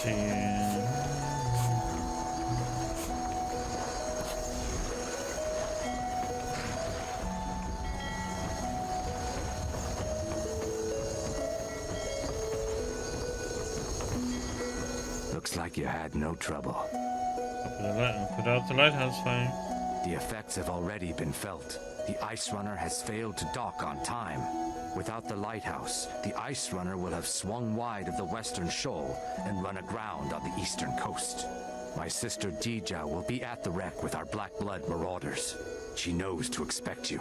see. Looks like you had no trouble. Put out the lighthouse fire. The effects have already been felt. The Ice Runner has failed to dock on time. Without the lighthouse, the Ice Runner will have swung wide of the western shoal and run aground on the eastern coast. My sister Dija will be at the wreck with our Black Blood marauders. She knows to expect you.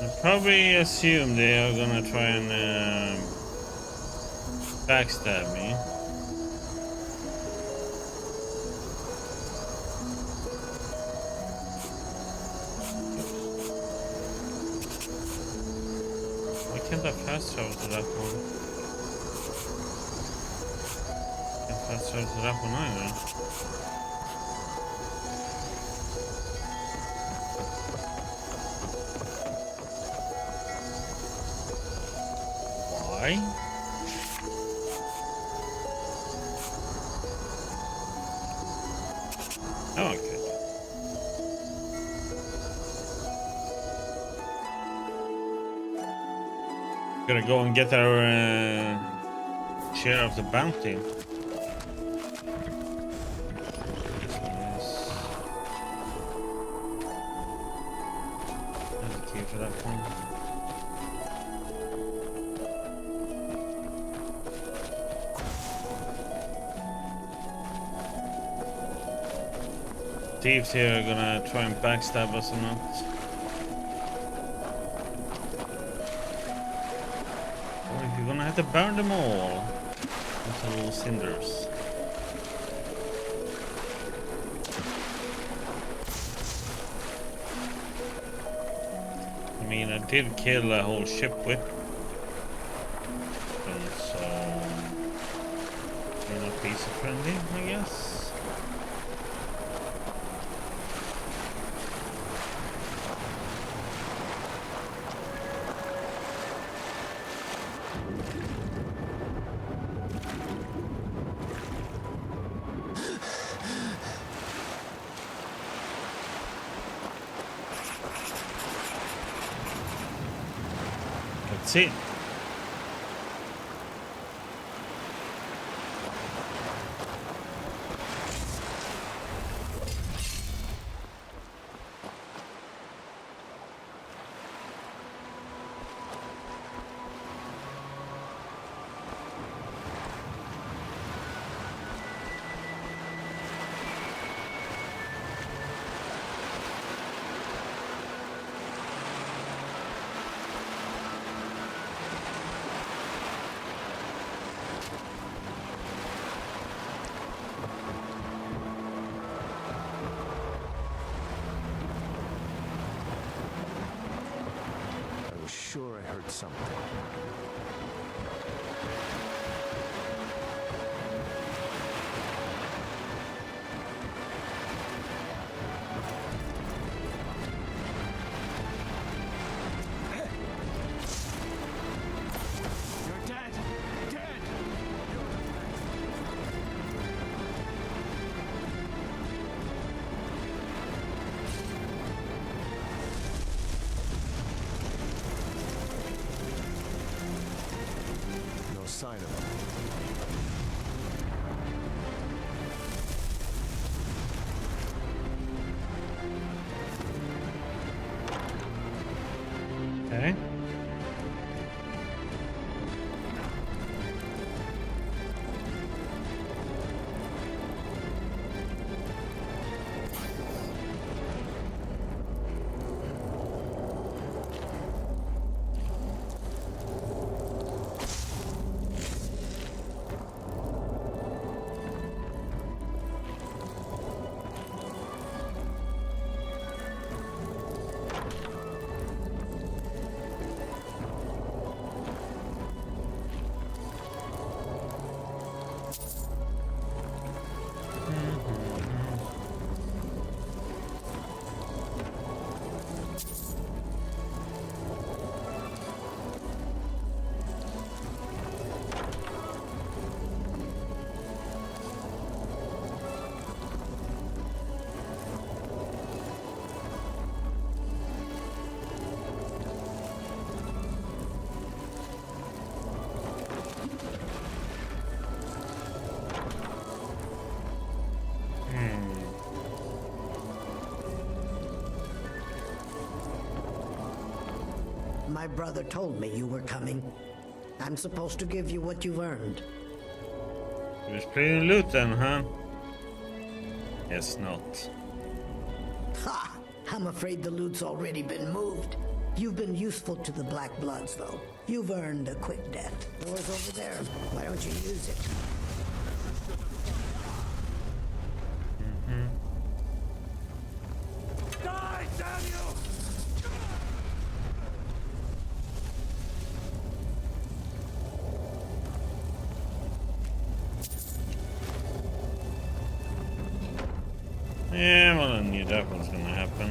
I probably assume they are gonna try and backstab me. Why can't I fast travel to that one? Can't fast travel to that one either. Why? Oh, okay. Gotta go and get our share of the bounty. There's a key for that one. Thieves here are gonna try and backstab us or not. Or you're gonna have to burn them all into little cinders. I mean, I did kill a whole ship with. So, you're not pizza friendly, I guess. Let's see. Sure, I heard something. You're dead! Dead! No sign of him. Okay. My brother told me you were coming. I'm supposed to give you what you've earned. You're splitting loot then, huh? Guess not. Ha! I'm afraid the loot's already been moved. You've been useful to the Black Bloods, though. You've earned a quick death. Door's over there. Why don't you use it? Die, damn you! Yeah, well, I knew that was gonna happen.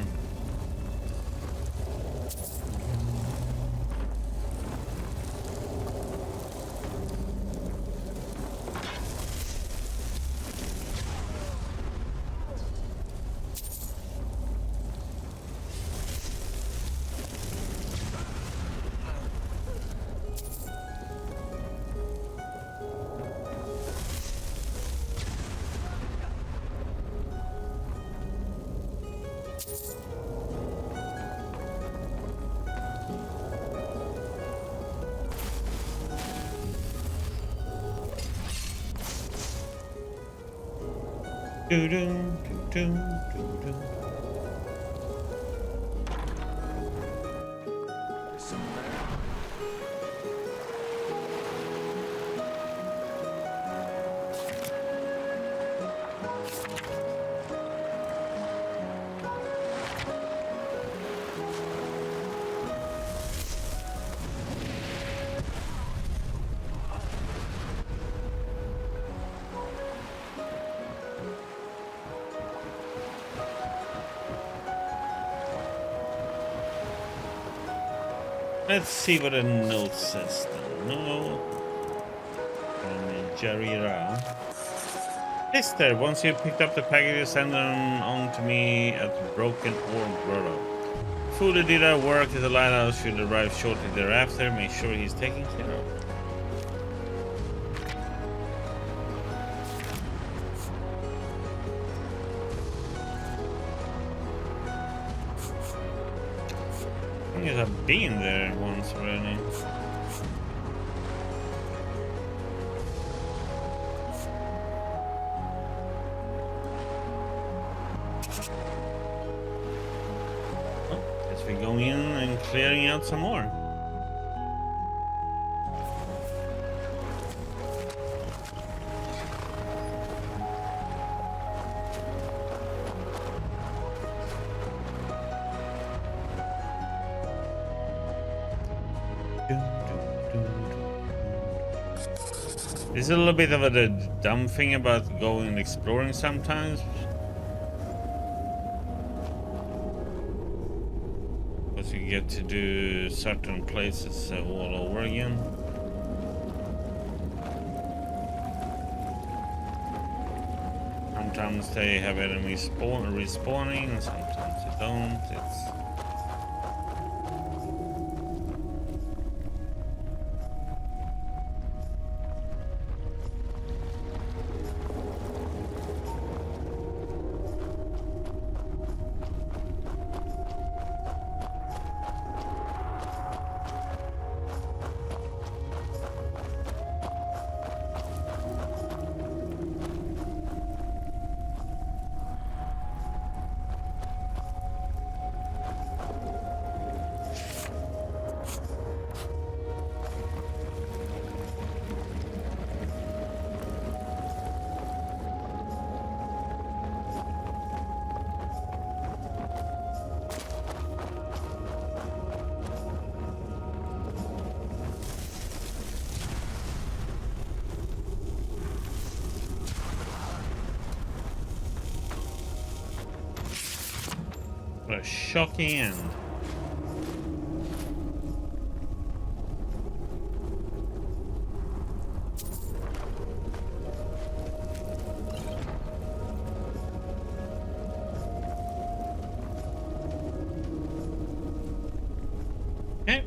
Doo-doo, doo-doo, doo-doo. Let's see what the note says then. No. And Jerry Rao. Sister, once you picked up the packages, send them on to me at Broken Orb Grotto. Fully did our work at the lighthouse should arrive shortly thereafter. Make sure he's taken care of. I think I've been there once already. Oh, guess we're going in and clearing out some more. It's a little bit of a dumb thing about going and exploring sometimes. Because you get to do certain places all over again. Sometimes they have enemies respawning, and sometimes they don't. What a shocking end. Okay.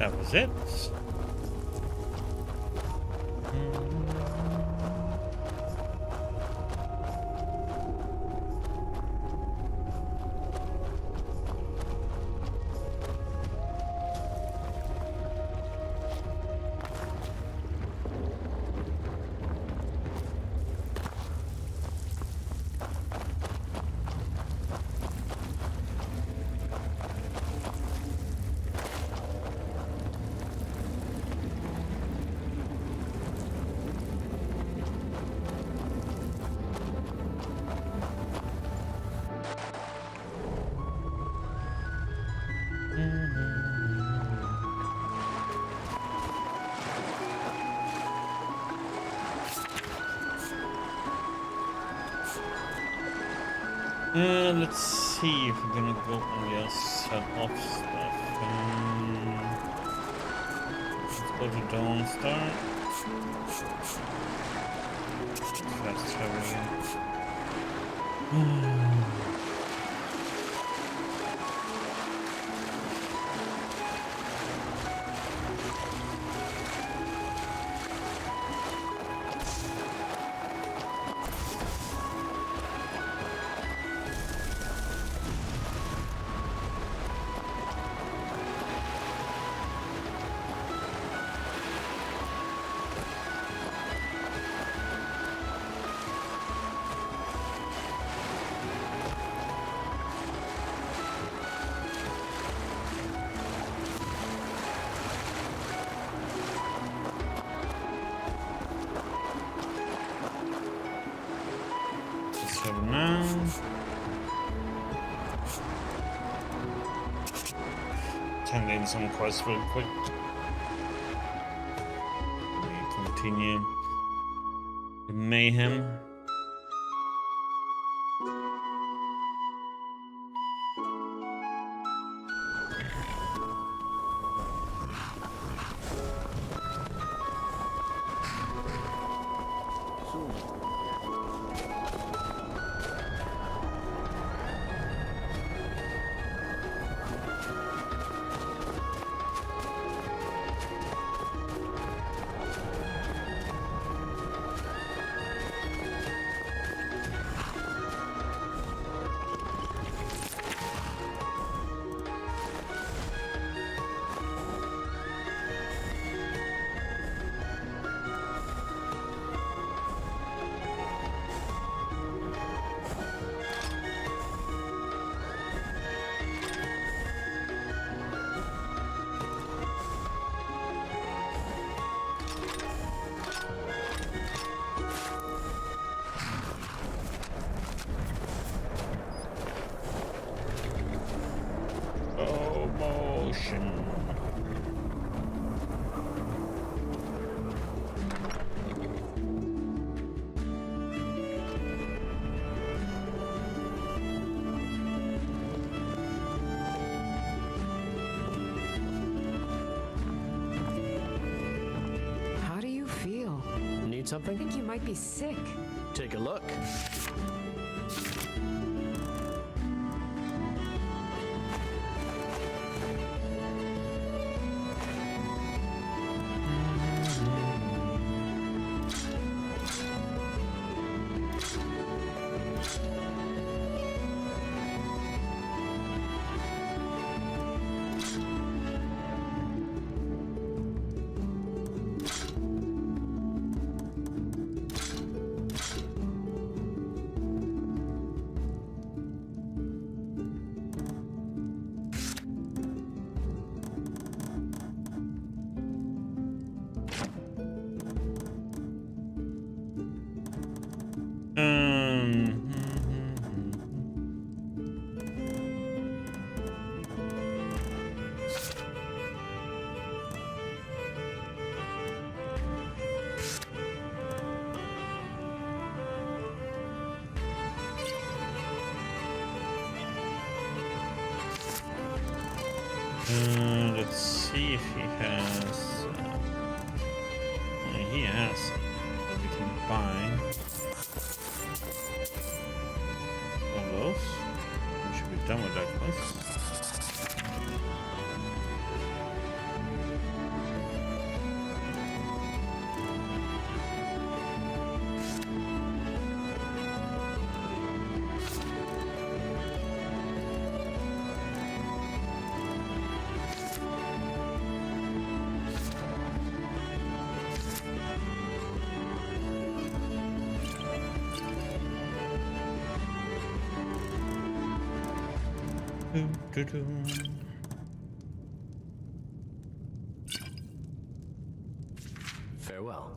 That was it. Let's see if we're gonna go and just shut off stuff. Let's go to Dawn Star. Fast travel again. So now turn in some quests real quick. We continue the mayhem. How do you feel? Need something? I think you might be sick. Take a look. Let's see if he has. He has that we can buy. All those. We should be done with that quest. Farewell.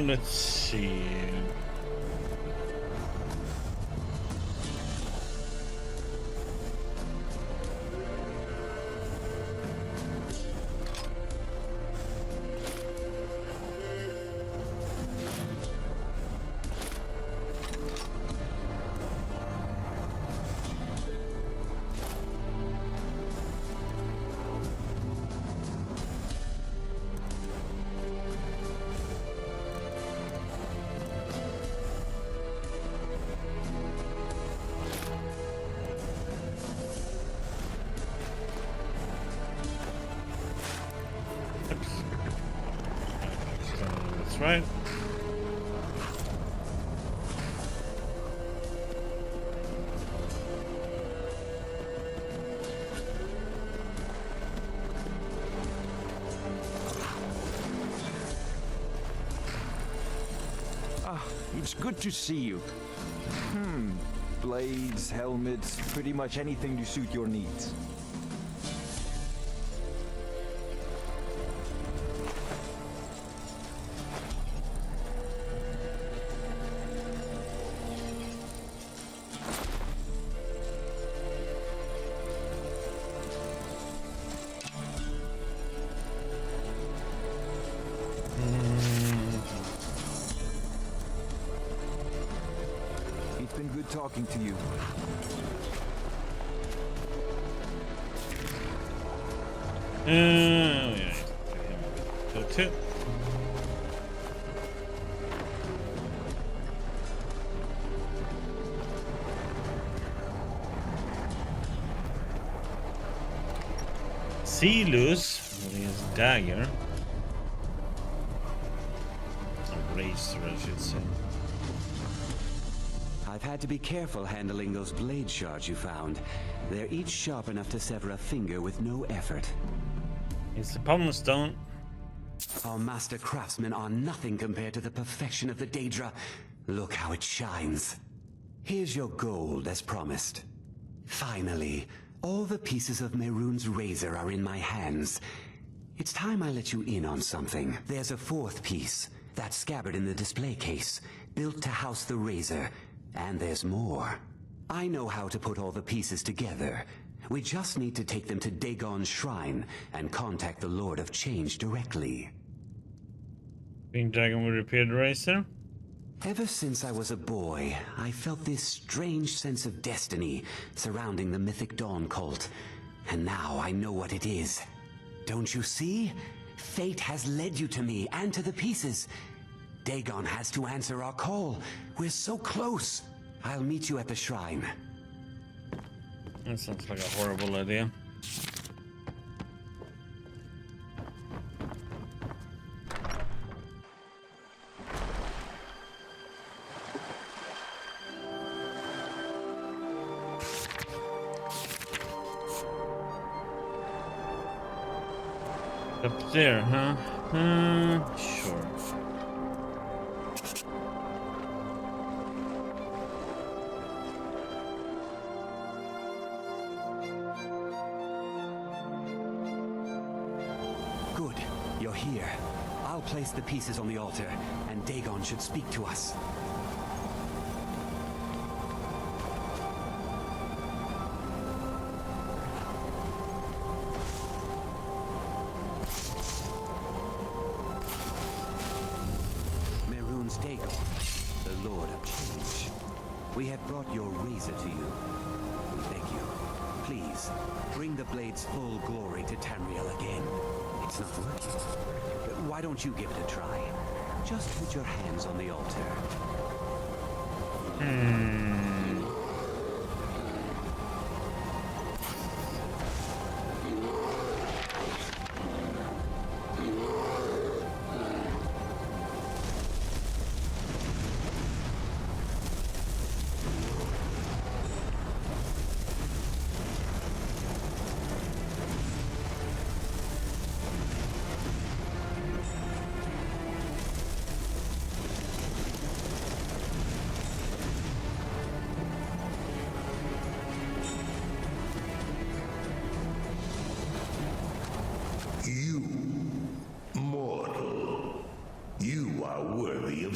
Let's see. That's right. It's good to see you. Blades, helmets, pretty much anything to suit your needs. It's been good talking to you. Yeah. Go to. Silus with his dagger. A racer, I should say. I've had to be careful handling those blade shards you found. They're each sharp enough to sever a finger with no effort. It's the pommel stone. Our master craftsmen are nothing compared to the perfection of the Daedra. Look how it shines. Here's your gold, as promised. Finally, all the pieces of Mehrunes' razor are in my hands. It's time I let you in on something. There's a fourth piece, that scabbard in the display case, built to house the razor. And there's more. I know how to put all the pieces together. We just need to take them to Dagon's shrine and contact the Lord of Change directly. Think Dagon will repair the razor? Ever since I was a boy, I felt this strange sense of destiny surrounding the Mythic Dawn cult. And now I know what it is. Don't you see? Fate has led you to me and to the pieces. Dagon has to answer our call. We're so close. I'll meet you at the shrine. That sounds like a horrible idea. Up there, huh? Sure. Good. You're here. I'll place the pieces on the altar, and Dagon should speak to us. Mehrunes Dagon, the Lord of Change. We have brought your razor to you. We beg you, please, bring the blade's full glory to Tamriel again. It's not working. Why don't you give it a try? Just put your hands on the altar.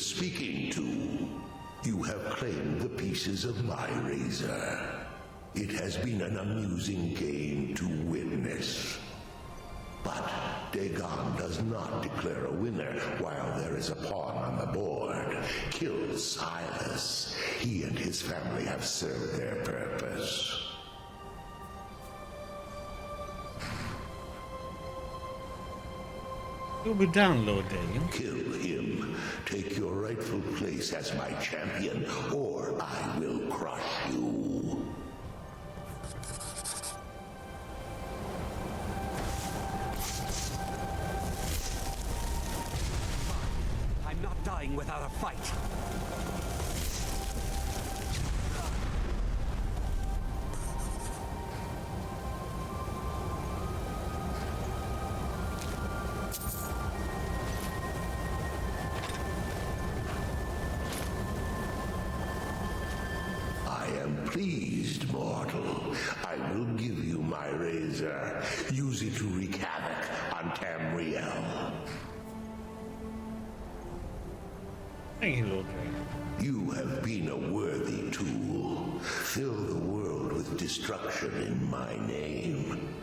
Speaking to, you have claimed the pieces of my razor. It has been an amusing game to witness. But Dagon does not declare a winner while there is a pawn on the board. Kill Silas. He and his family have served their purpose. You'll be downloading. Kill him. Take your rightful place as my champion, or I will crush you. I'm not dying without a fight. Pleased, mortal. I will give you my razor. Use it to wreak havoc on Tamriel. Thank you, Lord. You have been a worthy tool. Fill the world with destruction in my name.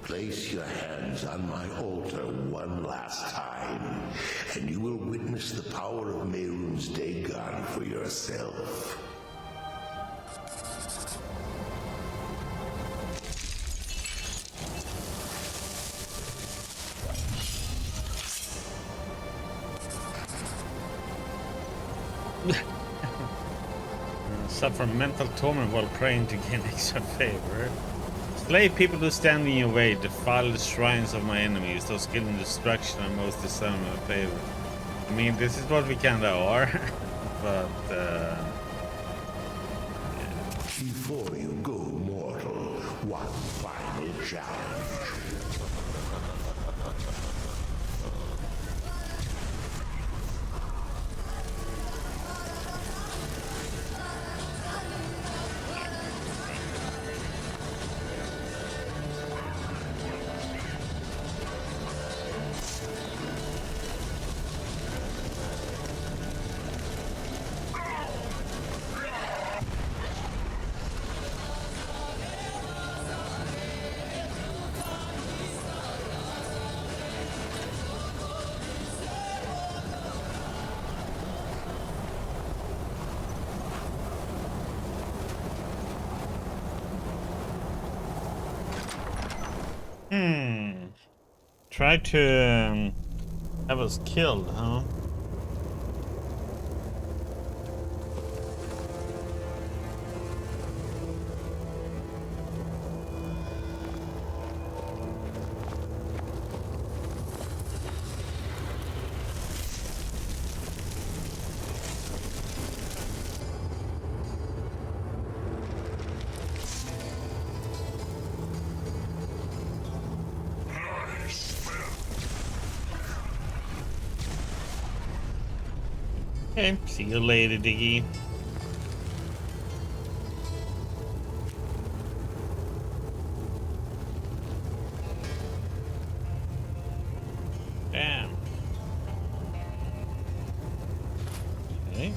Place your hands on my altar one last time, and you will witness the power of Mehrunes Dagon for yourself. Suffer mental torment while praying to gain extra favor. Slay people who stand in your way. Defile the shrines of my enemies. Those skilled in destruction are most deserving of favor. I mean, this is what we kinda are. But, yeah. Before you go, mortal, one final challenge. Try to have us killed, huh? Okay, see you later, Diggy. Damn. Okay.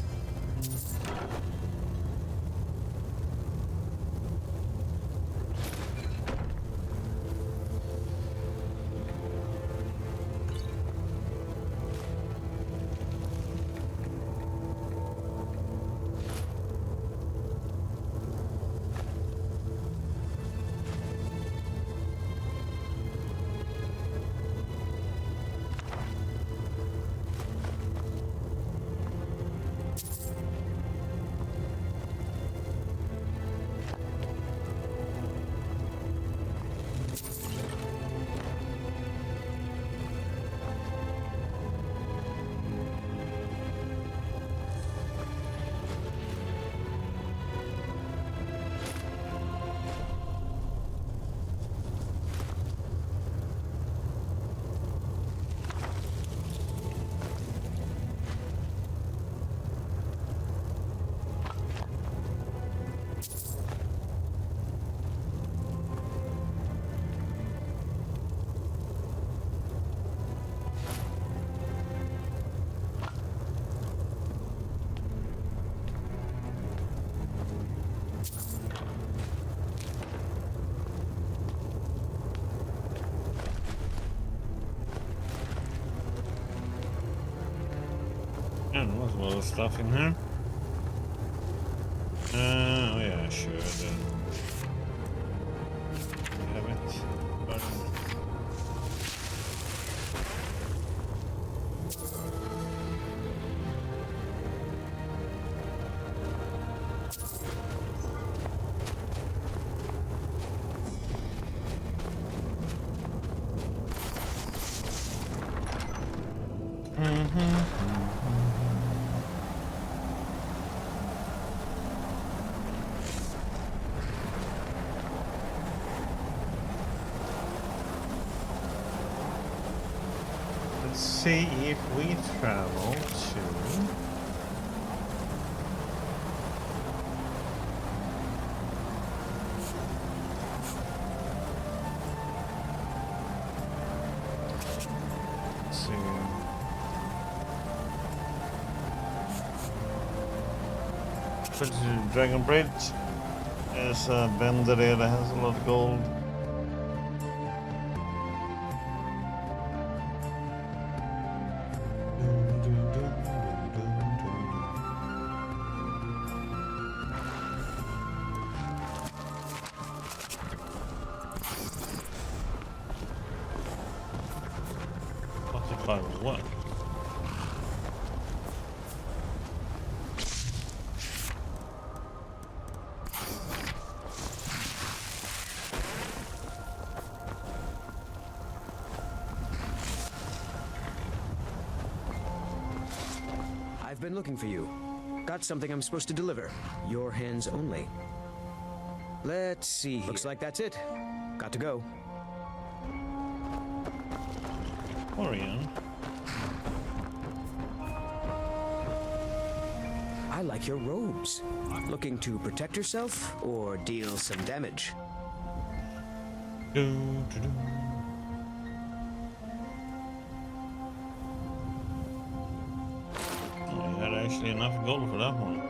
And there was a lot of stuff in here. Oh yeah, sure. Have it. But let's see if we travel to Dragon Bridge. There's a bender there that has a lot of gold. What? I've been looking for you. Got something I'm supposed to deliver. Your hands only. Let's see. Looks like that's it. Got to go. Orion. I like your robes. Looking to protect yourself or deal some damage? I had actually enough gold for that one.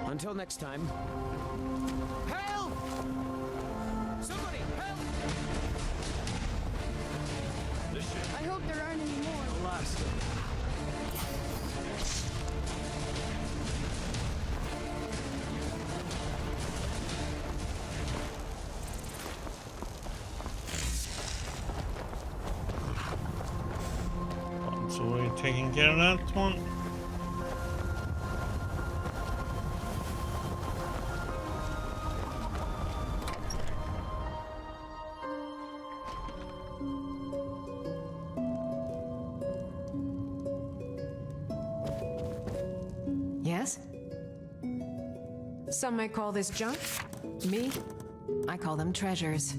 Until next time. Help! Somebody, help! I hope there aren't any more. The last of them. So we're taking care of that one. Yes? Some might call this junk. Me? I call them treasures.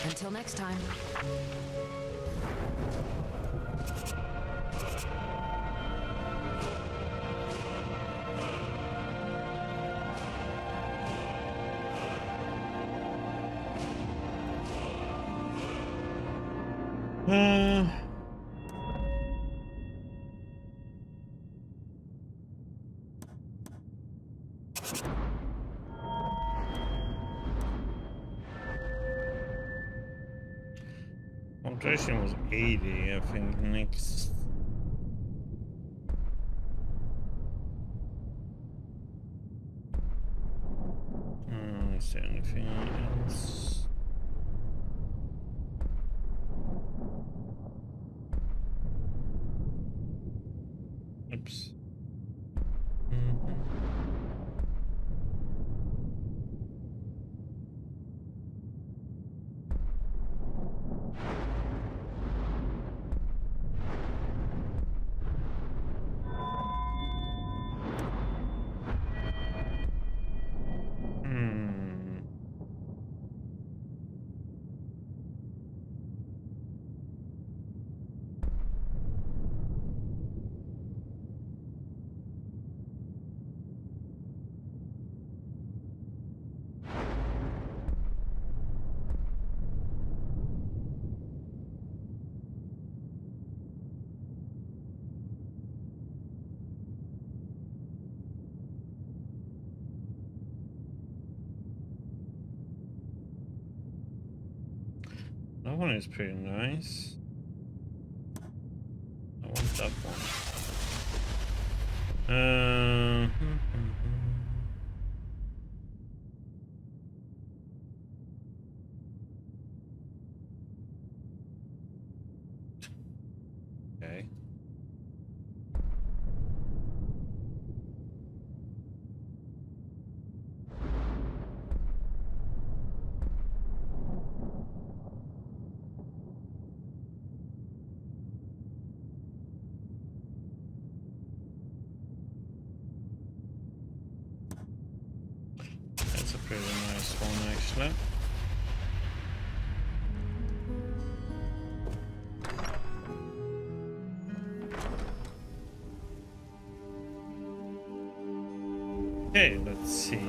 Until next time. Concentration was 80, I think. Next. Is there anything else? Oops. That one is pretty nice. I want that one. Okay. Pretty nice one, actually. Okay, let's see.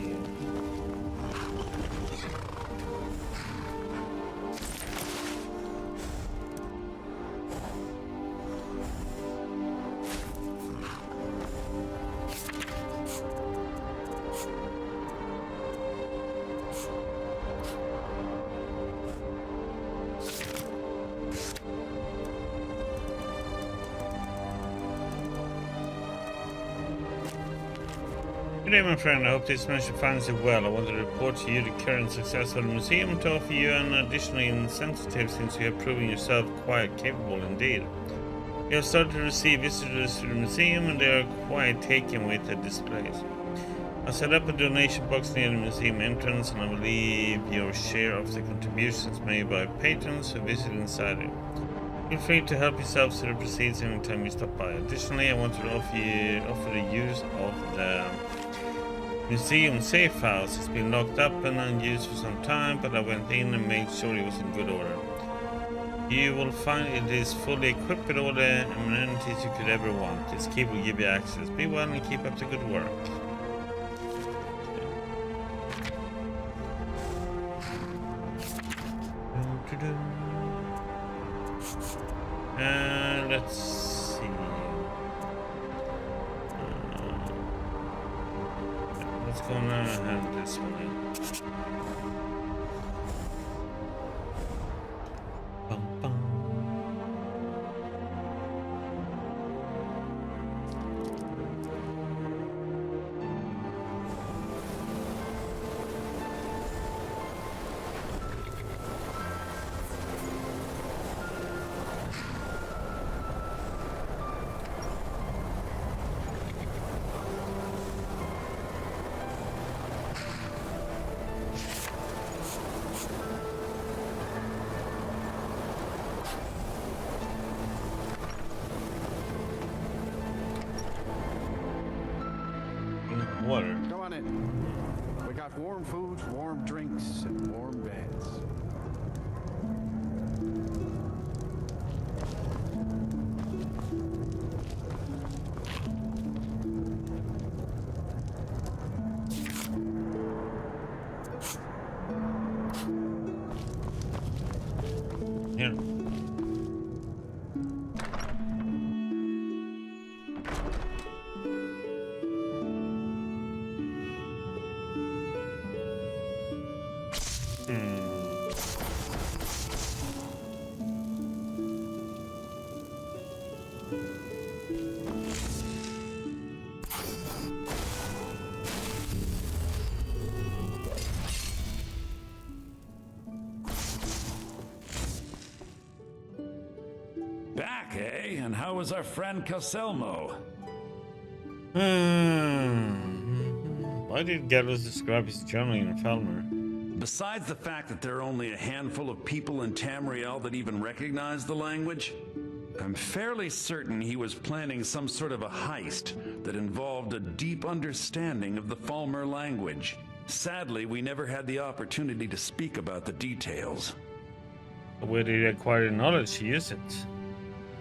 Good day, my friend. I hope this mission finds you well. I want to report to you the current success of the museum to offer you an additional incentive since you have proven yourself quite capable indeed. You have started to receive visitors to the museum and they are quite taken with the displays. I set up a donation box near the museum entrance and I will leave your share of the contributions made by patrons who visit inside it. Feel free to help yourselves to the proceeds anytime you stop by. Additionally, I want to offer the use of the museum safe house. It's been locked up and unused for some time, but I went in and made sure it was in good order. You will find it is fully equipped with all the amenities you could ever want. Its key will give you access. Be well and keep up the good work. Let's see. Let's go now and hand this one in. Water. Go on in. We got warm food, warm drinks, and warm beds. Here. Back, eh? And how was our friend Calselmo? Why did Gallus describe his journey in Falmer? Besides the fact that there are only a handful of people in Tamriel that even recognize the language, I'm fairly certain he was planning some sort of a heist that involved a deep understanding of the Falmer language. Sadly, we never had the opportunity to speak about the details. Where did he acquire the knowledge to use it?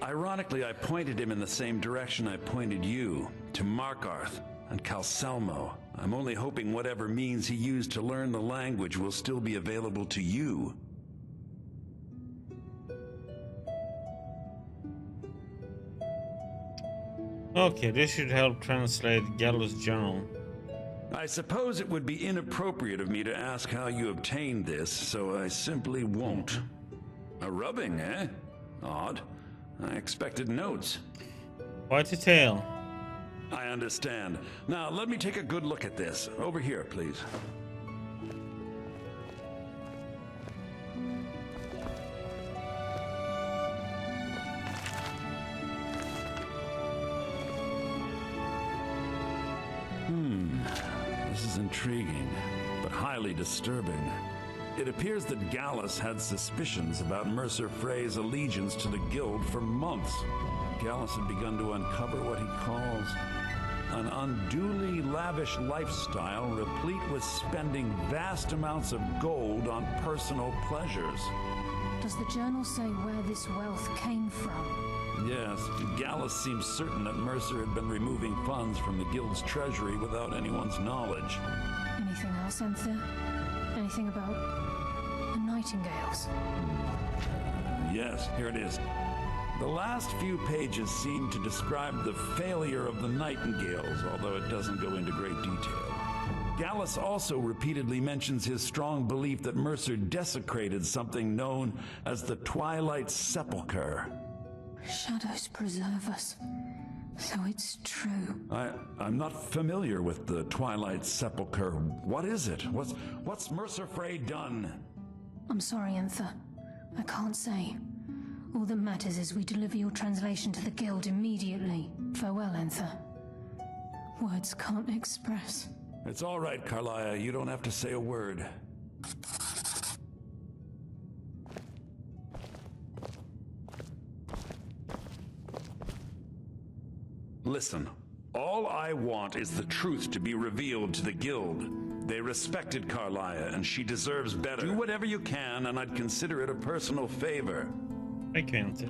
Ironically, I pointed him in the same direction I pointed you, to Markarth and Calselmo. I'm only hoping whatever means he used to learn the language will still be available to you. Okay, this should help translate Gallus' journal. I suppose it would be inappropriate of me to ask how you obtained this, so I simply won't. A rubbing, eh? Odd. I expected notes. Quite a tale. I understand. Now, let me take a good look at this. Over here, please. This is intriguing, but highly disturbing. It appears that Gallus had suspicions about Mercer Frey's allegiance to the Guild for months. Gallus had begun to uncover what he calls an unduly lavish lifestyle replete with spending vast amounts of gold on personal pleasures. Does the journal say where this wealth came from? Yes, Gallus seems certain that Mercer had been removing funds from the Guild's treasury without anyone's knowledge. Anything else, Enthir? Anything about the Nightingales? Yes, here it is. The last few pages seem to describe the failure of the Nightingales, although it doesn't go into great detail. Gallus also repeatedly mentions his strong belief that Mercer desecrated something known as the Twilight Sepulchre. Shadows preserve us, so it's true. I'm not familiar with the Twilight Sepulchre. What is it? What's Mercer Frey done? I'm sorry, Enthir. I can't say. All that matters is we deliver your translation to the Guild immediately. Farewell, Enthir. Words can't express. It's all right, Carlia. You don't have to say a word. Listen, all I want is the truth to be revealed to the Guild. They respected Carlia, and she deserves better. Do whatever you can, and I'd consider it a personal favor. I can't.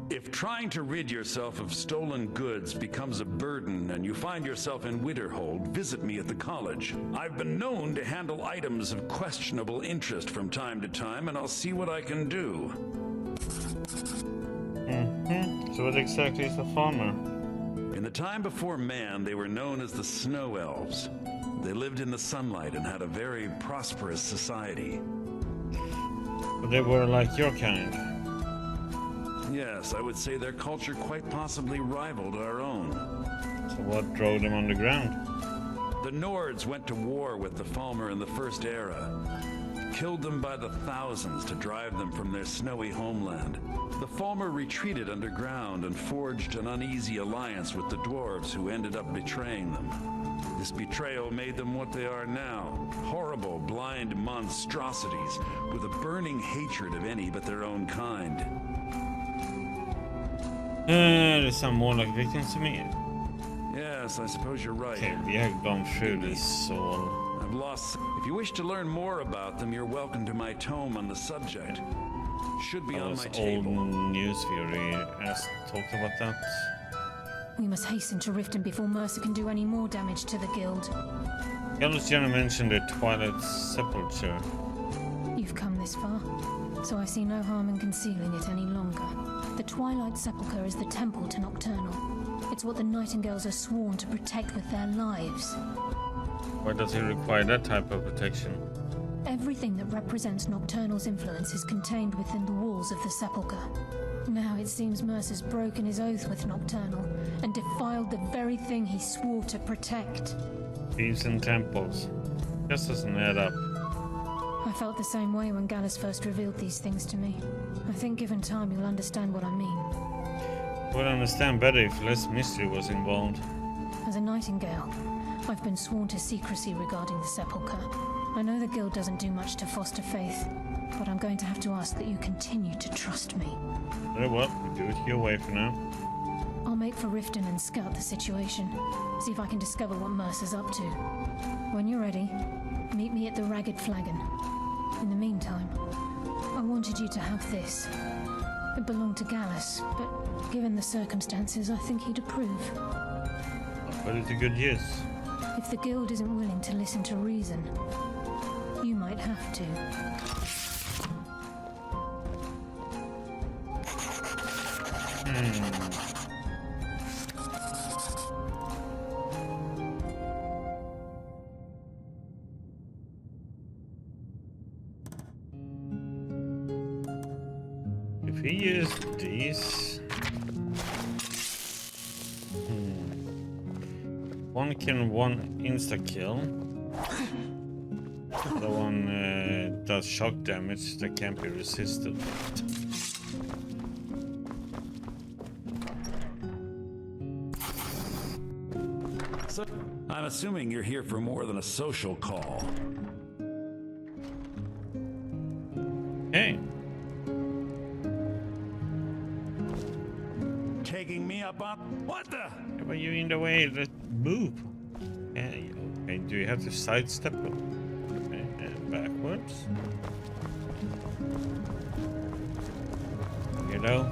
If trying to rid yourself of stolen goods becomes a burden and you find yourself in Winterhold, visit me at the college. I've been known to handle items of questionable interest from time to time, and I'll see what I can do. So what exactly is a farmer? In the time before man, they were known as the Snow Elves. They lived in the sunlight and had a very prosperous society. But they were like your kind. Yes, I would say their culture quite possibly rivaled our own. So what drove them underground? The Nords went to war with the Falmer in the First Era. Killed them by the thousands to drive them from their snowy homeland. The Falmer retreated underground and forged an uneasy alliance with the dwarves, who ended up betraying them. This betrayal made them what they are now. Horrible, blind monstrosities with a burning hatred of any but their own kind. They sound more like victims to me. Yes, I suppose you're right. Okay, we have gone through this all. I've lost... If you wish to learn more about them, you're welcome to my tome on the subject. Should be on my table. Old news theory talked about that. We must hasten to Riften before Mercer can do any more damage to the Guild. Gallus Jenna mentioned the Twilight Sepulchre. You've come this far, so I see no harm in concealing it any longer. The Twilight Sepulchre is the temple to Nocturnal. It's what the Nightingales are sworn to protect with their lives. Why does he require that type of protection? Everything that represents Nocturnal's influence is contained within the walls of the Sepulchre. Now it seems Mercer's broken his oath with Nocturnal and defiled the very thing he swore to protect. Thieves and temples. Just doesn't add up. I felt the same way when Gallus first revealed these things to me. I think given time you'll understand what I mean. Would understand better if less mystery was involved. As a Nightingale, I've been sworn to secrecy regarding the Sepulchre. I know the Guild doesn't do much to foster faith, but I'm going to have to ask that you continue to trust me. Very well, do it your way for now. I'll make for Riften and scout the situation. See if I can discover what Mercer's up to. When you're ready, meet me at the Ragged Flagon. In the meantime, I wanted you to have this. It belonged to Gallus, but given the circumstances, I think he'd approve. But it's a good use. If the Guild isn't willing to listen to reason, you might have to. If we use these, one can insta kill. The other one does shock damage that can't be resisted. So, I'm assuming you're here for more than a social call. Hey. Taking me up on what the? Why are you in the way? Let's move. Okay, do you have to sidestep backwards? Weirdo.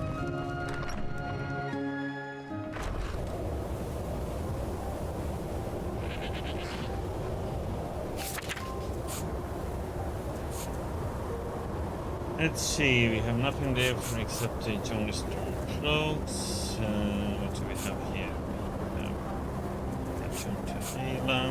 Let's see, we have nothing there except the Johnny Storm cloaks. What do we have here? We have Return to Ayla.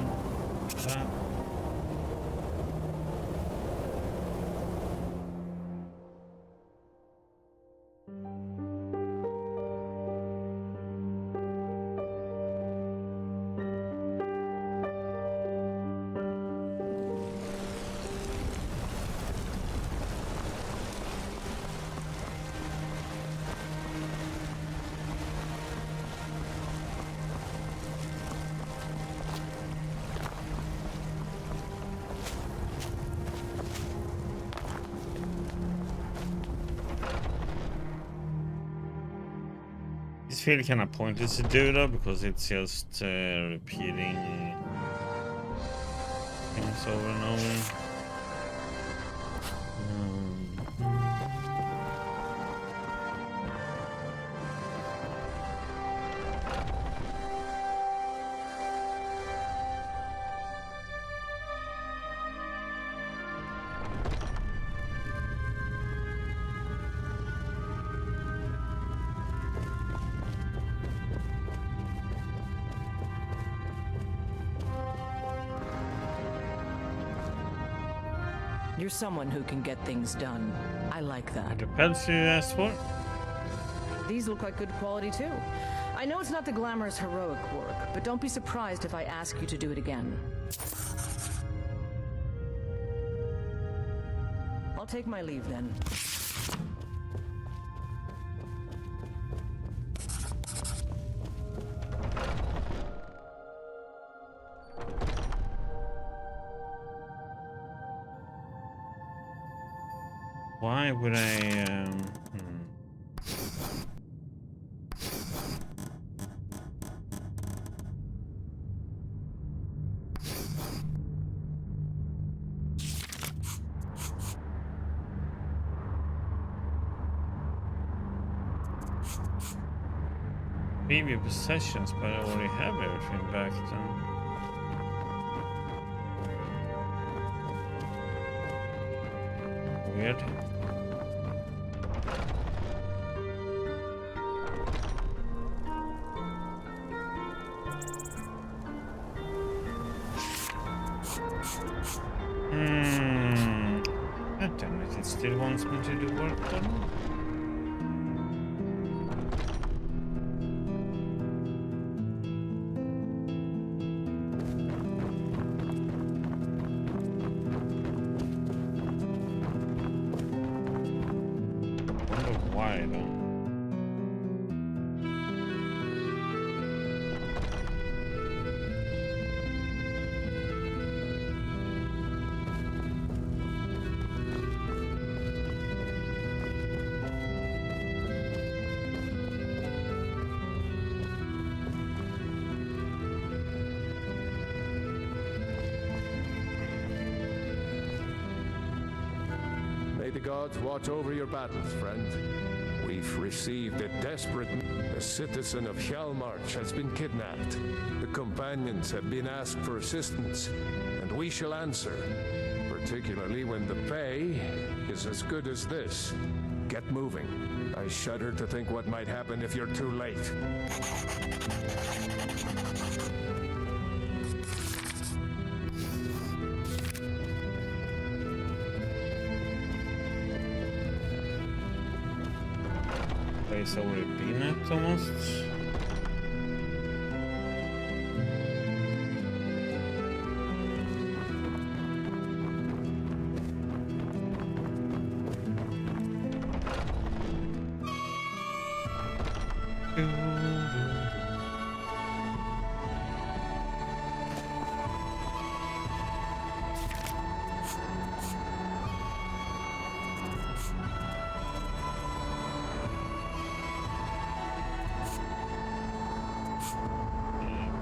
This feel kind of pointless to do though, because it's just repeating things over and over. You're someone who can get things done. I like that. Depends who you asked for. These look like good quality too. I know it's not the glamorous heroic work, but don't be surprised if I ask you to do it again. I'll take my leave then. Why would I, Maybe possessions, but I already have everything back then. Weird. God damn it, it still wants me to do work done. wonder why though. May the gods watch over your battles, friend. We've received a desperate... A citizen of Hjalmarch has been kidnapped. The companions have been asked for assistance, and we shall answer. Particularly when the pay is as good as this. Get moving. I shudder to think what might happen if you're too late. Place already been at almost.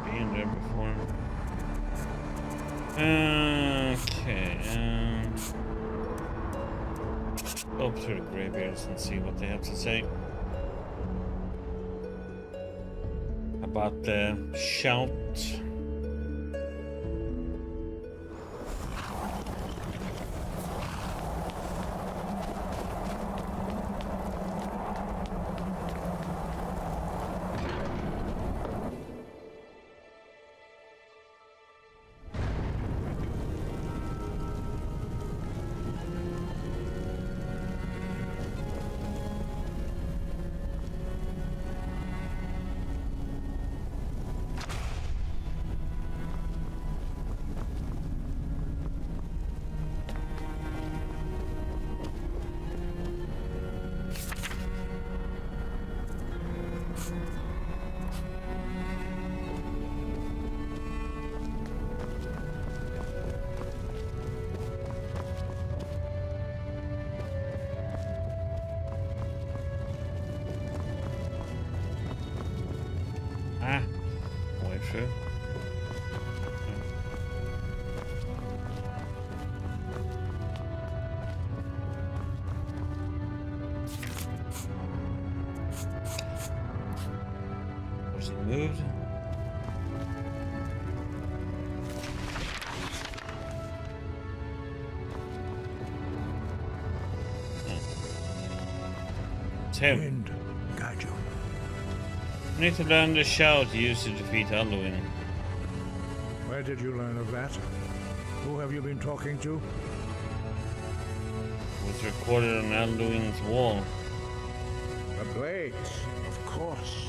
Been there before. Okay. Go up to the graveyards and see what they have to say about the shout. Way through. Was he moved? It's him. Wind, guide you. Need to learn the shout used to defeat Alduin. Where did you learn of that? Who have you been talking to? It was recorded on Alduin's wall. The Blades, of course.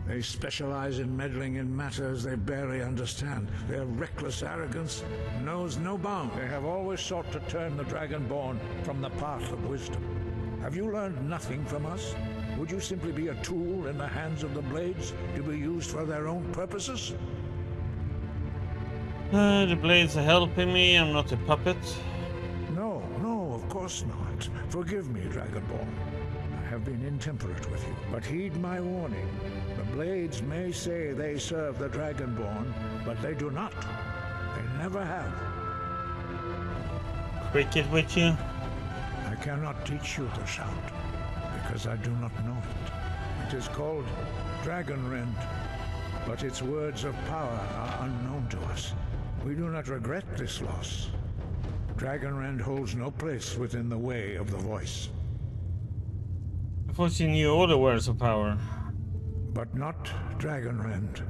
They specialize in meddling in matters they barely understand. Their reckless arrogance knows no bound. They have always sought to turn the Dragonborn from the path of wisdom. Have you learned nothing from us? Would you simply be a tool in the hands of the Blades to be used for their own purposes? The Blades are helping me, I'm not a puppet. No, of course not. Forgive me, Dragonborn. I have been intemperate with you, but heed my warning. The Blades may say they serve the Dragonborn, but they do not. They never have. Cricket with you? I cannot teach you the shout, because I do not know it. It is called Dragonrend, but its words of power are unknown to us. We do not regret this loss. Dragonrend holds no place within the way of the voice. I thought you knew all the words of power. But not Dragonrend.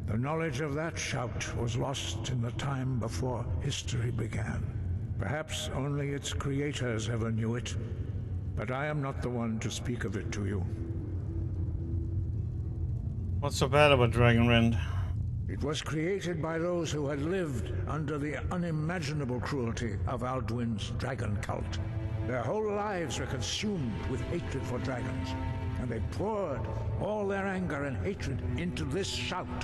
The knowledge of that shout was lost in the time before history began. Perhaps only its creators ever knew it, but I am not the one to speak of it to you. What's so bad about Dragonrend? It was created by those who had lived under the unimaginable cruelty of Alduin's dragon cult. Their whole lives were consumed with hatred for dragons, and they poured all their anger and hatred into this shout.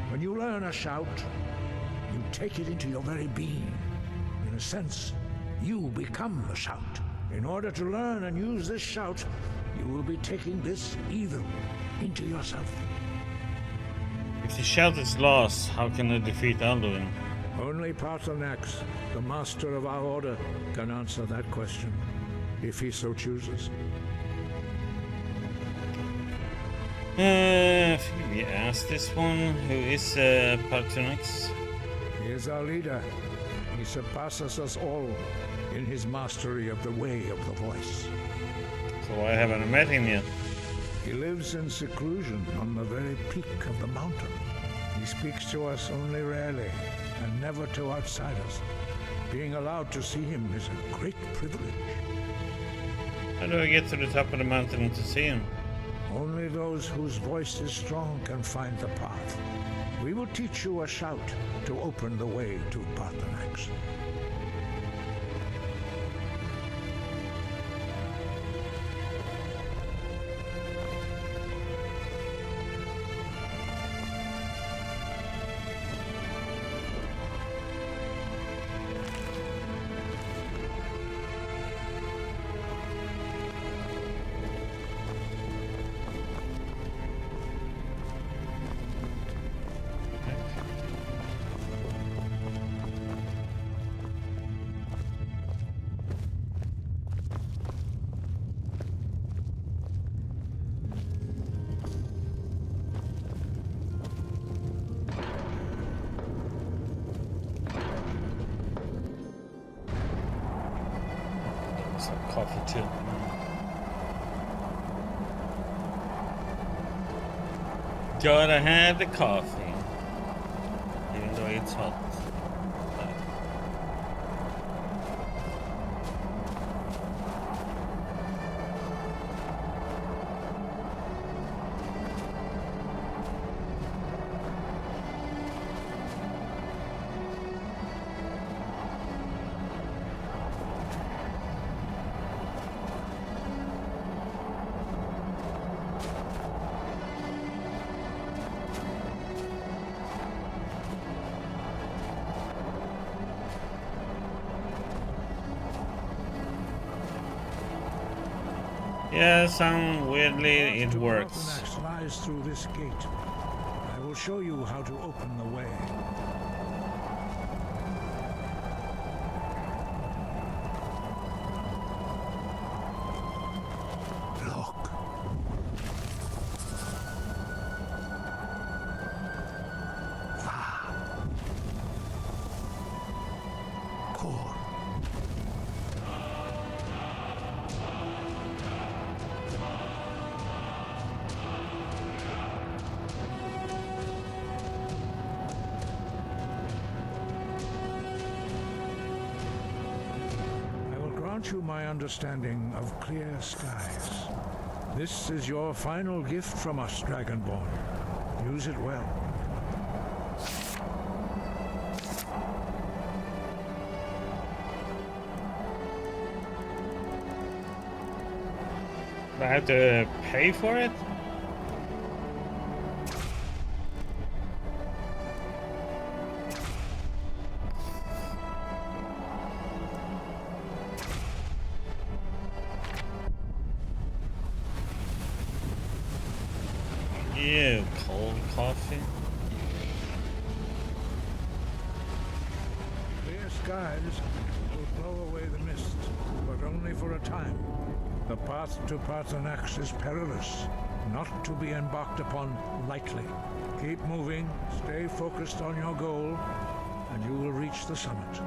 When you learn a shout, you take it into your very being. In a sense, you become the shout. In order to learn and use this shout, you will be taking this evil into yourself. If the shout is lost, how can I defeat Alduin? Only Paarthurnax, the master of our order, can answer that question, if he so chooses. We asked this one, who is Paarthurnax? He is our leader. He surpasses us all in his mastery of the way of the voice. So I haven't met him yet. He lives in seclusion on the very peak of the mountain. He speaks to us only rarely, and never to outsiders. Being allowed to see him is a great privilege. How do I get to the top of the mountain to see him? Only those whose voice is strong can find the path. We will teach you a shout to open the way to Paarthurnax. Coffee too. Gotta have the coffee, even though it's hot. Yeah, some weirdly it works. Paarthurnax lies through this gate. I will show you how to open the way. Look. Core. You my understanding of clear skies. This is your final gift from us, Dragonborn. Use it well. Do I have to pay for it? Ew, cold coffee. Clear skies will blow away the mist, but only for a time. The path to Paarthurnax is perilous, not to be embarked upon lightly. Keep moving, stay focused on your goal, and you will reach the summit.